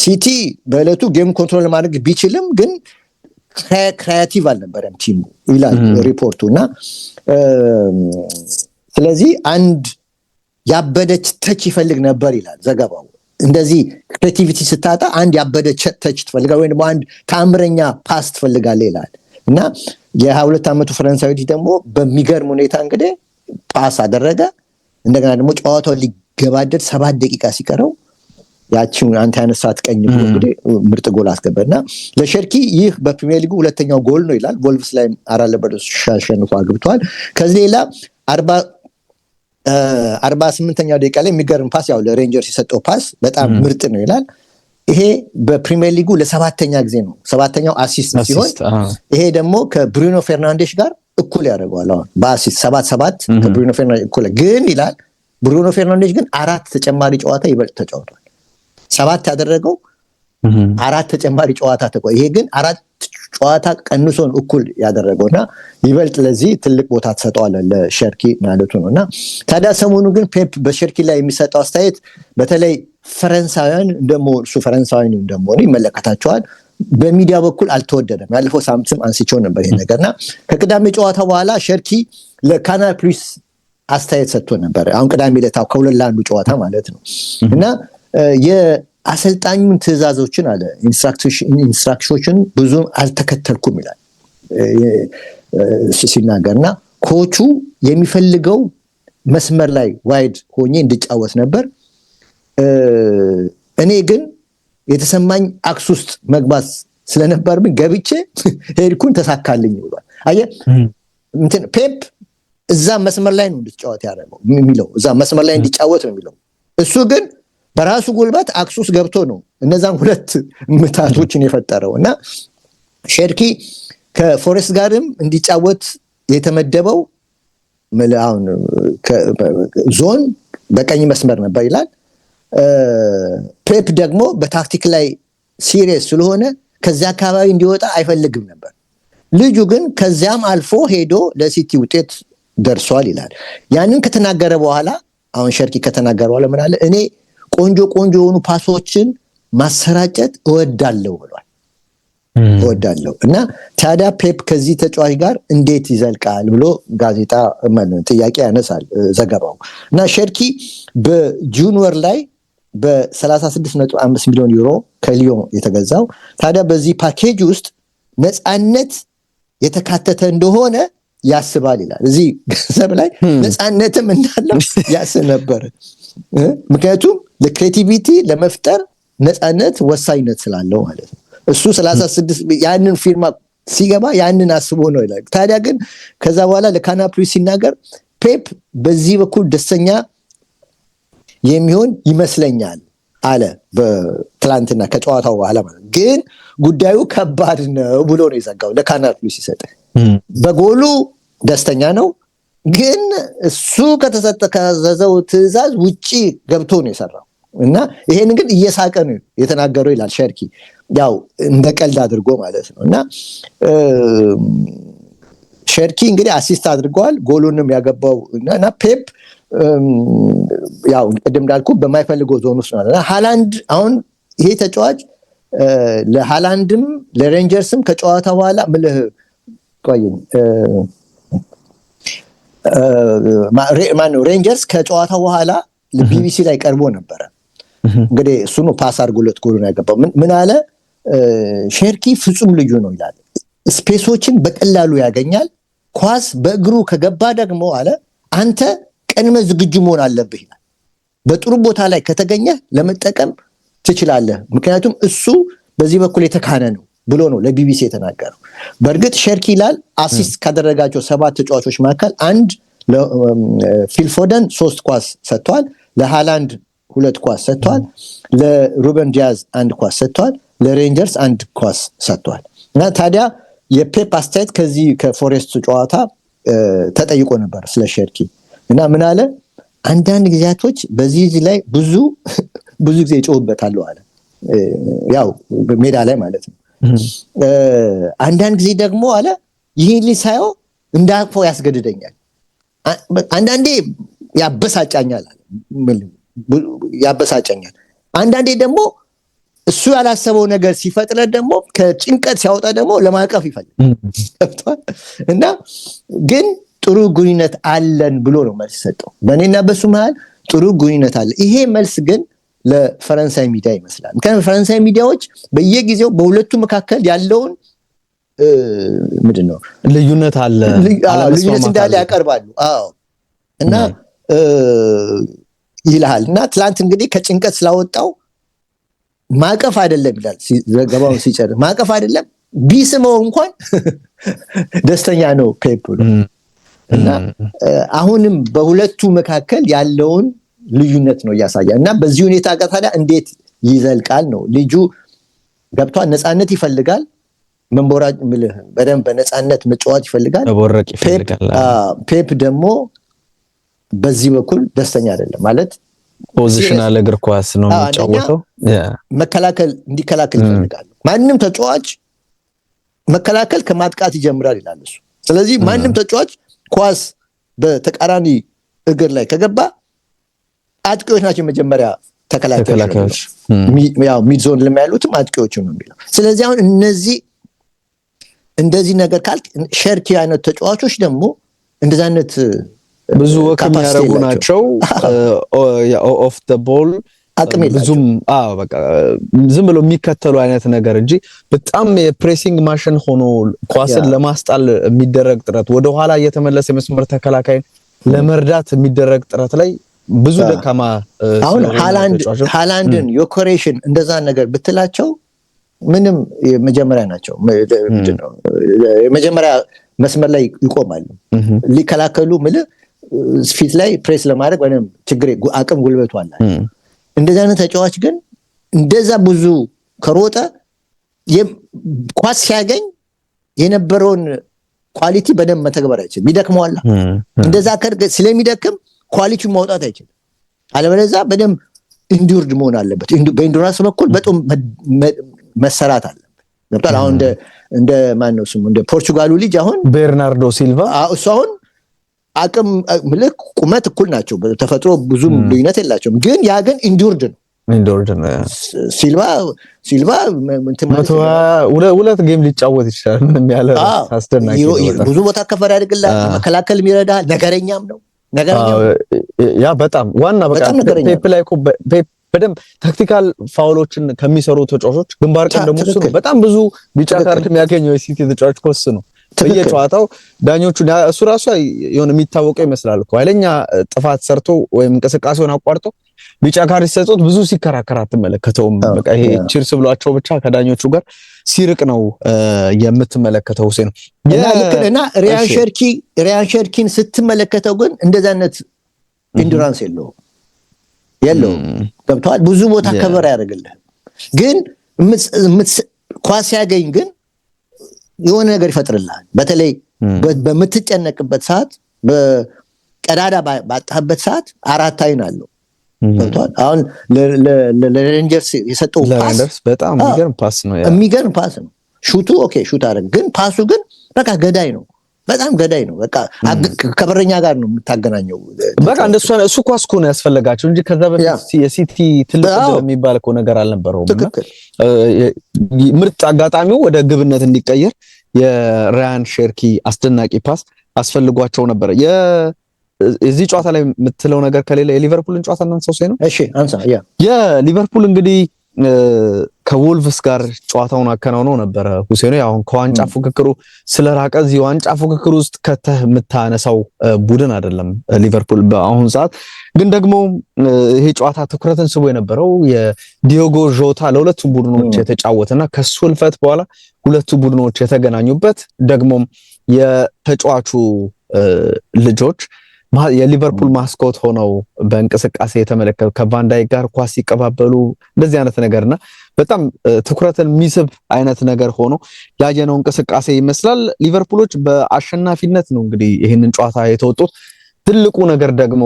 ሲቲ በእለቱ ጌም ኮንትሮል ማድረግ ቢችልም ግን ክሪኤቲቭ አልነበረም ቲሙ ይላል ሪፖርቱ እና ስለዚህ አንድ ያበደች ተች ይፈልግ ነበር ይላል ዘገባው እንደዚህ ክሬቲቪቲ ስታጣ አንድ ያበደች ተች ትፈልጋለህ ወይ ደግሞ አንድ ታምረኛ ፓስ ትፈልጋለህ ይላል እና የ22 ዓመቱ ፈረንሳዊ ደግሞ በሚገርም ሁኔታ እንግዲህ ፓስ አደረገ እንደገና ደግሞ ጨዋታው ሊገባደድ 7 ደቂቃ ሲቀረው ያቺውን አንተ ያነሳት ቀኝ ጎል እንግዲህ ምርጥ ጎል አስገባና ለሸርኪ ይህ በፕሪሚየር ሊጉ ሁለተኛው ጎል ነው ይላል ቮልቭስ ላይ 4-0 አሸንፎ አግብቷል ከዚህ ሌላ 48ኛው ደቂቃ ላይ የሚገርም ፓስ ያው ለሬንጀርስ የሰጠው ፓስ በጣም ምርጥ ነው ይላል ይሄ በፕሪሚየር ሊጉ ለሰባተኛ ጊዜ ነው ሰባተኛው አሲስት ሲሆን ይሄ ደግሞ ከብሩኖ ፈርናንዴስ ጋር እኩል ያደርገዋል አሁን በአሲስት 7 ከብሩኖ ፈርናንዴስ እኩል ግን ይላል ብሩኖ ፈርናንዴስ ግን 4 ተጨማሪ ጨዋታ ይበልጥ ተጫውቷል 7 ያደረገው 4 ተጨማሪ ጨዋታ ተቆይ ይሄ ግን 4 ጨዋታ ቀንሶን እኩል ያደረገውና ይበልጥ ለዚህ ትልቅ ቦታ ተሰጠዋል ለሸርኪ ማለቱ ነውና ታዲያ ሰሞኑ ግን ፔፕ በሸርኪ ላይ የሚሰጠው አስተያየት በተለይ ፈረንሳውያን እንደሞሱ ፈረንሳውያን እንደሞኑ ይመለከታቸዋል በሚዲያ በኩል አልተወደደም ያለፈው ሳምንትም አንስቼው ነበር ይሄ ነገርና ከቅዳሜ ጨዋታ በኋላ ሸርኪ ለካናል ፕሉስ አስተያየት ሰጥቶ ነበር አሁን ቅዳሜ ለታው ከሁለት ጨዋታ ማለት ነው እና የአሰልጣኙን ትዕዛዞችን አለ ኢንስትራክሽኖችን ብዙ አልተከተልኩም ይላል ሲናገርና ኮቹ የሚፈልገው መስመር ላይ ዋይድ ሆኜ እንድጫወት ነበር እኔ ግን የተሰማኝ አክስ ውስጥ መግባት ስለነበርብኝ ገብቼ ሄድኩን ተሳካልኝ ብሏል አየህ እንትን ፔፕ እዛ መስመር ላይ ነው እንድትጫወት ያደረገው የሚለው እዛ መስመር ላይ እንዲጫወት ነው የሚለው እሱ ግን በራሱ ጉልበት አክስ ውስጥ ገብቶ ነው እነዛን ሁለት ምታቶችን የፈጠረውና ሸርኪ ከፎሬስት ጋርም እንዲጫወት የተመደበው አሁን ዞን በቀኝ መስመር ነበር ይላል ፔፕ ደግሞ በታክቲክ ላይ ሲሪየስ ስለሆነ ከዛ አካባቢ እንዲወጣ አይፈልግም ነበር ልጁ ግን ከዚያም አልፎ ሄዶ ለሲቲ ውጤት ደርሷል ይላል። ያንን ከተናገረ በኋላ አሁን ሸርኪ ከተናገረ በኋላ ምን አለ? እኔ ቆንጆ የሆኑ ፓሶችን ማሰራጨት እወዳለሁ ብሏል። እወዳለሁ እና ታዲያ ፔፕ ከዚህ ተጫዋች ጋር እንዴት ይዘልቃል ብሎ ጋዜጣ ጥያቄ ያነሳል ዘገባው። እና ሸርኪ በጁን ወር ላይ በ36.5 ሚሊዮን ዩሮ ከሊዮን የተገዛው ታዲያ በዚህ ፓኬጅ ውስጥ ነፃነት የተካተተ እንደሆነ ያስባል ይላል። እዚህ ገንዘብ ላይ ነፃነትም እንዳለው ያስብ ነበር። ምክንያቱም ለክሬቲቪቲ ለመፍጠር ነፃነት ወሳኝነት ስላለው ማለት ነው። እሱ 36 ያንን ፊርማ ሲገባ ያንን አስቦ ነው ይላል። ታዲያ ግን ከዛ በኋላ ለካናል ፕሉስ ሲናገር ፔፕ በዚህ በኩል ደስተኛ የሚሆን ይመስለኛል አለ በትላንትና ከጨዋታው በኋላ ማለት ግን ጉዳዩ ከባድ ነው ብሎ ነው የዘጋው ለካናል ፕሉስ ሲሰጥ። በጎሉ ደስተኛ ነው ግን እሱ ከተዘዘው ትዕዛዝ ውጪ ገብቶ ነው የሰራው እና ይሄን ግን እየሳቀ ነው የተናገረው ይላል ሸርኪ። ያው እንደ ቀልድ አድርጎ ማለት ነው። እና ሸርኪ እንግዲህ አሲስት አድርጓል ጎሉንም ያገባው እና ፔፕ ያው ቅድም እንዳልኩ በማይፈልገው ዞን ውስጥ ነው። እና ሃላንድ አሁን ይሄ ተጫዋች ለሃላንድም ለሬንጀርስም ከጨዋታ በኋላ ምልህ ቆይኝ ማነው ሬንጀርስ ከጨዋታ በኋላ ለቢቢሲ ላይ ቀርቦ ነበር። እንግዲህ እሱ ነው ፓስ አድርጎለት ጎሉን ያገባው። ምን አለ? ሸርኪ ፍጹም ልዩ ነው ይላል። ስፔሶችን በቀላሉ ያገኛል። ኳስ በእግሩ ከገባ ደግሞ አለ አንተ ቀድመ ዝግጁ መሆን አለብህ ይላል። በጥሩ ቦታ ላይ ከተገኘ ለመጠቀም ትችላለህ፣ ምክንያቱም እሱ በዚህ በኩል የተካነ ነው ብሎ ነው ለቢቢሲ የተናገረው። በእርግጥ ሸርኪ ይላል አሲስት ካደረጋቸው 7 ተጫዋቾች መካከል አንድ ለፊል ፎደን 3 ኳስ ሰጥቷል፣ ለሃላንድ 2 ኳስ ሰጥቷል፣ ለሩበን ዲያዝ 1 ኳስ ሰጥቷል፣ ለሬንጀርስ 1 ኳስ ሰጥቷል። እና ታዲያ የፔፕ አስተያየት ከዚህ ከፎሬስት ጨዋታ ተጠይቆ ነበር ስለ ሸርኪ እና ምን አለ? አንዳንድ ጊዜያቶች በዚህ ላይ ብዙ ጊዜ ይጮህበታለሁ አለ። ያው ሜዳ ላይ ማለት ነው። አንዳንድ ጊዜ ደግሞ አለ ይህን ሊሳየው እንዳቅፈው ያስገድደኛል፣ አንዳንዴ ያበሳጫኛል አለ። ያበሳጨኛል አንዳንዴ ደግሞ እሱ ያላሰበው ነገር ሲፈጥረ ደግሞ ከጭንቀት ሲያወጣ ደግሞ ለማቀፍ ይፈልጋል። እና ግን ጥሩ ግንኙነት አለን ብሎ ነው መልስ ሰጠው። በእኔና በሱ መሃል ጥሩ ግንኙነት አለ። ይሄ መልስ ግን ለፈረንሳይ ሚዲያ ይመስላል። ምክንያቱም ፈረንሳይ ሚዲያዎች በየጊዜው በሁለቱ መካከል ያለውን ምንድነው ልዩነት አለ ልዩነት እንዳለ ያቀርባሉ። አዎ እና ይልሃል እና ትላንት እንግዲህ ከጭንቀት ስላወጣው ማቀፍ አይደለም ይላል ዘገባውን ሲጨርስ። ማቀፍ አይደለም ቢስመው እንኳን ደስተኛ ነው ፔፕ እና አሁንም በሁለቱ መካከል ያለውን ልዩነት ነው ያሳያ። እና በዚህ ሁኔታ ታዲያ እንዴት ይዘልቃል ነው ልጁ ገብቷል። ነፃነት ይፈልጋል፣ መንቦራጭ ምልህ በደንብ በነፃነት መጫወት ይፈልጋል። ፔፕ ደግሞ በዚህ በኩል ደስተኛ አይደለም ማለት ፖዚሽናል እግር ኳስ ነው የሚጫወተው። መከላከል እንዲከላከል ይፈልጋል። ማንንም ተጫዋች መከላከል ከማጥቃት ይጀምራል ይላል እሱ። ስለዚህ ማንንም ተጫዋች ኳስ በተቃራኒ እግር ላይ ከገባ አጥቂዎች ናቸው መጀመሪያ ተከላካዮች። ያው ሚድ ዞን ለማያሉትም አጥቂዎች ነው የሚለው። ስለዚህ አሁን እንደዚህ ነገር ካልክ ሸርኪ አይነት ተጫዋቾች ደግሞ እንደዛ አይነት ብዙ ወከም ያረጉ ናቸው። ኦፍ ዘ ቦል ብዙም በቃ ዝም ብሎ የሚከተሉ አይነት ነገር እንጂ በጣም የፕሬሲንግ ማሽን ሆኖ ኳስን ለማስጣል የሚደረግ ጥረት ወደ ኋላ እየተመለሰ የመስመር ተከላካይን ለመርዳት የሚደረግ ጥረት ላይ ብዙ ደካማ አሁን ሃላንድን ዮኮሬሽን እንደዛ ነገር ብትላቸው ምንም የመጀመሪያ ናቸው። ምንድነው የመጀመሪያ መስመር ላይ ይቆማሉ ሊከላከሉ ማለት ፊት ላይ ፕሬስ ለማድረግ ወይንም ችግር አቅም ጉልበቱ አለ። እንደዛ አይነት ተጫዋች ግን እንደዛ ብዙ ከሮጠ ኳስ ሲያገኝ የነበረውን ኳሊቲ በደንብ መተግበር አይችልም፣ ይደክመዋል። እንደዛ ስለሚደክም ኳሊቲውን ማውጣት አይችልም። አለበለዚያ በደንብ ኢንዱርድ መሆን አለበት። በኢንዱራንስ በኩል በጣም መሰራት አለበት። ገብቷል። አሁን እንደ ማን ነው ስሙ እንደ ፖርቹጋሉ ልጅ አሁን ቤርናርዶ ሲልቫ እሱ አሁን አቅም ምልክ ቁመት እኩል ናቸው በተፈጥሮ ብዙም ልዩነት የላቸውም ግን ያ ግን ኢንዱርድ ነው ሲልቫ ሁለት ጌም ሊጫወት ይችላል ምንም ያለ አስደናቂ ነው ብዙ ቦታ ከፈር ያድርግላል መከላከልም ይረዳል ነገረኛም ነው ያ በጣም ዋና በቃ ፔፕ ላይ በደንብ ታክቲካል ፋውሎችን ከሚሰሩ ተጫዋቾች ግንባር ቀደሙ ነው በጣም ብዙ ቢጫ ካርድ የሚያገኘው የሲቲ ተጫዋች ኮስ ነው በየጨዋታው ዳኞቹን እሱ ራሱ የሆነ የሚታወቀው ይመስላል እኮ ኃይለኛ ጥፋት ሰርቶ ወይም እንቅስቃሴውን አቋርጦ ቢጫ ካርድ ሲሰጡት ብዙ ሲከራከር አትመለከተውም በቃ ይሄ ቺርስ ብሏቸው ብቻ ከዳኞቹ ጋር ሲርቅ ነው የምትመለከተው ሁሴን እና ሪያን ሸርኪን ስትመለከተው ግን እንደዛነት ኢንዱራንስ የለውም ገብቷል ብዙ ቦታ ከበር ያደርግልህ ግን ኳስ ያገኝ ግን የሆነ ነገር ይፈጥርልሃል በተለይ በምትጨነቅበት ሰዓት በቀዳዳ ባጣህበት ሰዓት አራት አይን አለው ገብቷል አሁን ለሬንጀርስ የሰጠው ፓስ በጣም የሚገርም ፓስ ነው ሹቱ ኦኬ ሹት አደረገ ግን ፓሱ ግን በቃ ገዳይ ነው በጣም ገዳይ ነው በቃ ከበረኛ ጋር ነው የምታገናኘው በቃ እንደሱ እሱ ኳስ እኮ ነው ያስፈልጋቸው እንጂ ከዛ በፊት የሲቲ ትልቅ የሚባል እኮ ነገር አልነበረውም ምርጥ አጋጣሚው ወደ ግብነት እንዲቀየር የራያን ሼርኪ አስደናቂ ፓስ አስፈልጓቸው ነበር የዚህ ጨዋታ ላይ የምትለው ነገር ከሌለ የሊቨርፑልን ጨዋታ እናንሳው ሳይ ነው እሺ አንሳ የሊቨርፑል እንግዲህ ከወልቭስ ጋር ጨዋታውን አከናውነው ነበር ሁሴን ያው ከዋንጫ ፉክክሩ ስለራቀ እዚህ ዋንጫ ፉክክሩ ውስጥ ከተህ የምታነሳው ቡድን አይደለም ሊቨርፑል በአሁን ሰዓት ግን ደግሞ ይሄ ጨዋታ ትኩረትን ስቦ የነበረው የዲዮጎ ዦታ ለሁለቱ ቡድኖች የተጫወተና ከሱልፈት በኋላ ሁለቱ ቡድኖች የተገናኙበት ደግሞ የተጫዋቹ ልጆች የሊቨርፑል ማስኮት ሆነው በእንቅስቃሴ የተመለከቱ ከቫንዳይክ ጋር ኳስ ሲቀባበሉ እንደዚህ አይነት ነገርና በጣም ትኩረትን የሚስብ አይነት ነገር ሆኖ ያየነው እንቅስቃሴ ይመስላል ሊቨርፑሎች በአሸናፊነት ነው እንግዲህ ይሄንን ጨዋታ የተወጡት ትልቁ ነገር ደግሞ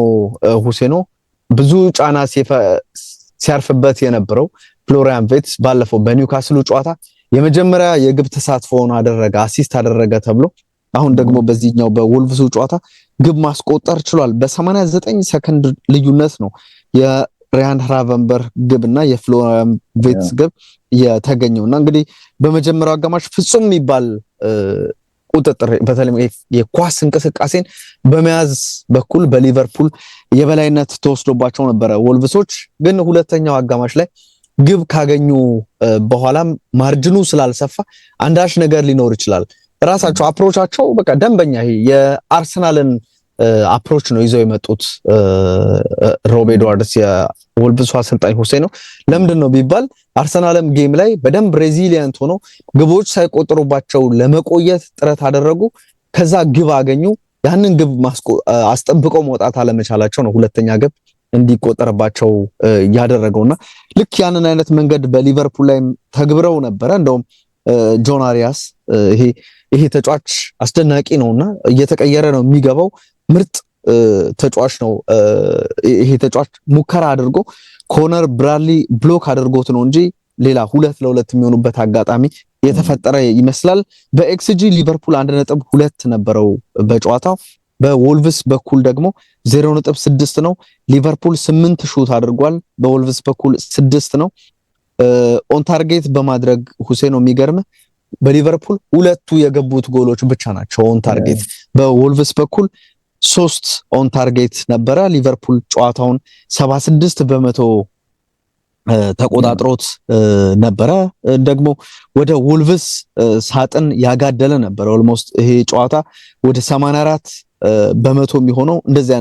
ሁሴኖ ብዙ ጫና ሲያርፍበት የነበረው ፍሎሪያን ቪርትዝ ባለፈው በኒውካስሉ ጨዋታ የመጀመሪያ የግብ ተሳትፎውን አደረገ አሲስት አደረገ ተብሎ አሁን ደግሞ በዚህኛው በወልቭሱ ጨዋታ ግብ ማስቆጠር ችሏል በ89 ሰከንድ ልዩነት ነው የሪያን ራቨንበርግ ግብና የፍሎሪያን ቪርትዝ ግብ የተገኘውና እንግዲህ በመጀመሪያው አጋማሽ ፍጹም የሚባል ቁጥጥር በተለይ የኳስ እንቅስቃሴን በመያዝ በኩል በሊቨርፑል የበላይነት ተወስዶባቸው ነበር ወልቭሶች ግን ሁለተኛው አጋማሽ ላይ ግብ ካገኙ በኋላም ማርጅኑ ስላልሰፋ አንዳች ነገር ሊኖር ይችላል ራሳቸው አፕሮቻቸው በቃ ደንበኛ ይሄ የአርሰናልን አፕሮች ነው ይዘው የመጡት ሮብ ኤድዋርድስ የወልቭሱ አሰልጣኝ ሁሴን ነው ለምንድነው ቢባል አርሰናልም ጌም ላይ በደንብ ሬዚሊየንት ሆኖ ግቦች ሳይቆጠሩባቸው ለመቆየት ጥረት አደረጉ ከዛ ግብ አገኙ ያንን ግብ አስጠብቀው መውጣት አለመቻላቸው ነው ሁለተኛ ግብ እንዲቆጠርባቸው ያደረገውና ልክ ያንን አይነት መንገድ በሊቨርፑል ላይ ተግብረው ነበር እንደውም ጆን አሪያስ ይሄ ተጫዋች አስደናቂ ነውና እየተቀየረ ነው የሚገባው ምርጥ ተጫዋች ነው ይሄ ተጫዋች ሙከራ አድርጎ ኮነር ብራድሊ ብሎክ አድርጎት ነው እንጂ ሌላ 2-2 የሚሆኑበት አጋጣሚ የተፈጠረ ይመስላል በኤክስጂ ሊቨርፑል 1.2 ነበረው በጨዋታው በወልቭስ በኩል ደግሞ 0.6 ነው ሊቨርፑል 8 ሹት አድርጓል በወልቭስ በኩል 6 ነው ኦን ታርጌት በማድረግ ሁሴን የሚገርም በሊቨርፑል ሁለቱ የገቡት ጎሎች ብቻ ናቸው ኦን ታርጌት በወልቭስ በኩል 3 ኦን ታርጌት ነበረ ሊቨርፑል ጨዋታውን 76% ተቆጣጥሮት ነበረ ደግሞ ወደ ወልቭስ ሳጥን ያጋደለ ነበር ኦልሞስት ይሄ ጨዋታ ወደ 84% የሚሆነው እንደዚህ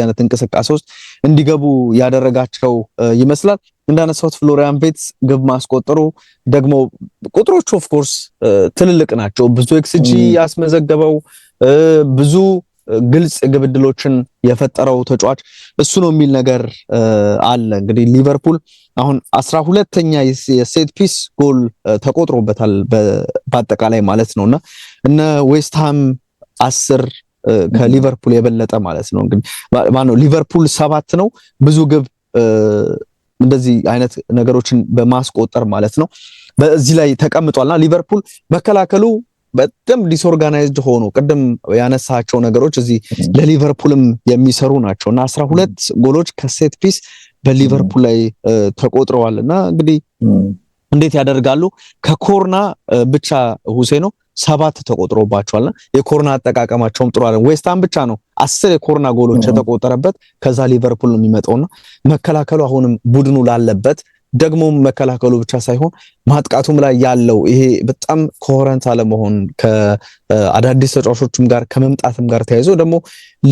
አይነት እንቅስቃሴ ውስጥ እንዲገቡ ያደረጋቸው ይመስላል እንዳነሳውት ፍሎሪያን ቪርትዝ ግብ ማስቆጠሩ ደግሞ ቁጥሮች ኦፍ ኮርስ ትልልቅ ናቸው ብዙ ኤክስጂ ያስመዘገበው ብዙ ግልጽ ግብ ዕድሎችን የፈጠረው ተጫዋች እሱ ነው የሚል ነገር አለ እንግዲህ ሊቨርፑል አሁን 12ኛ የሴት ፒስ ጎል ተቆጥሮበታል በአጠቃላይ ማለት ነውና እነ ዌስትሃም 10 ከሊቨርፑል የበለጠ ማለት ነው እንግዲህ ማነው ሊቨርፑል 7 ነው ብዙ ግብ እንደዚህ አይነት ነገሮችን በማስቆጠር ማለት ነው በዚህ ላይ ተቀምጧልና ሊቨርፑል መከላከሉ በጣም ዲስኦርጋናይዝድ ሆኖ ቅድም ያነሳቸው ነገሮች እዚህ ለሊቨርፑልም የሚሰሩ ናቸውና 12 ጎሎች ከሴት ፒስ በሊቨርፑል ላይ ተቆጥረዋልና እንግዲህ እንዴት ያደርጋሉ ከኮርና ብቻ ሁሴኖ 7 ተቆጥሮባቸዋልና የኮርና አጠቃቀማቸውም ጥሩ አይደለም ዌስትሃም ብቻ ነው 10 የኮርና ጎሎች የተቆጠረበት ከዛ ሊቨርፑል ነው የሚመጣውና መከላከሉ አሁንም ቡድኑ ላለበት ደግሞ መከላከሉ ብቻ ሳይሆን ማጥቃቱም ላይ ያለው ይሄ በጣም ኮሄረንት አለመሆን ከአዳዲስ ተጫዋቾችም ጋር ከመምጣትም ጋር ተያይዞ ደግሞ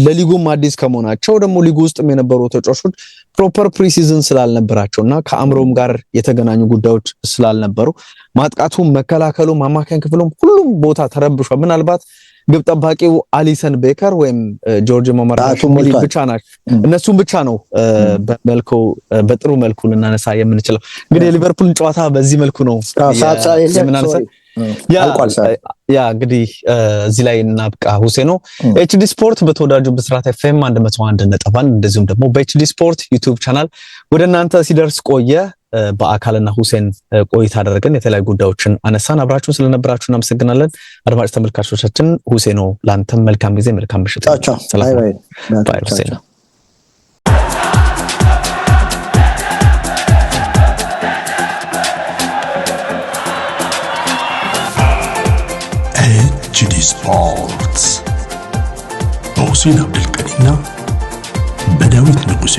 ለሊጉም አዲስ ከመሆናቸው ደግሞ ሊጉ ውስጥም የነበሩ ተጫዋቾች ፕሮፐር ፕሪሲዝን ስላልነበራቸውና ከአምሮም ጋር የተገናኙ ጉዳዮች ስላልነበሩ ማጥቃቱም መከላከሉም አማካኝ ክፍሉም ሁሉም ቦታ ተረብሿል ምናልባት ግብ ጠባቂው አሊሰን ቤከር ወይም ጆርጅ ሞራሽ ብቻ ናቸው እነሱም ብቻ ነው በጥሩ መልኩ ልናነሳ የምንችለው እንግዲህ ሊቨርፑልን ጨዋታ በዚህ መልኩ ነው ያ እንግዲህ እዚህ ላይ እናብቃ ሁሴኖ ኤችዲ ስፖርት በተወዳጁ ብስራት ኤፍኤም 101.1 እንደዚሁም ደግሞ በኤችዲ ስፖርት ዩቲዩብ ቻናል ወደ እናንተ ሲደርስ ቆየ በአካልና ሁሴን ቆይታ አደረገን የተለያዩ ጉዳዮችን አነሳን አብራችሁን ስለነበራችሁ እናመሰግናለን አድማጭ ተመልካቾቻችን ሁሴኖ ላንተም መልካም ጊዜ መልካም ምሽት ሰላም ባይ ሁሴኖ ኤችዲ ስፖርት በሁሴን አብዱልቀኒና በዳዊት ንጉሴ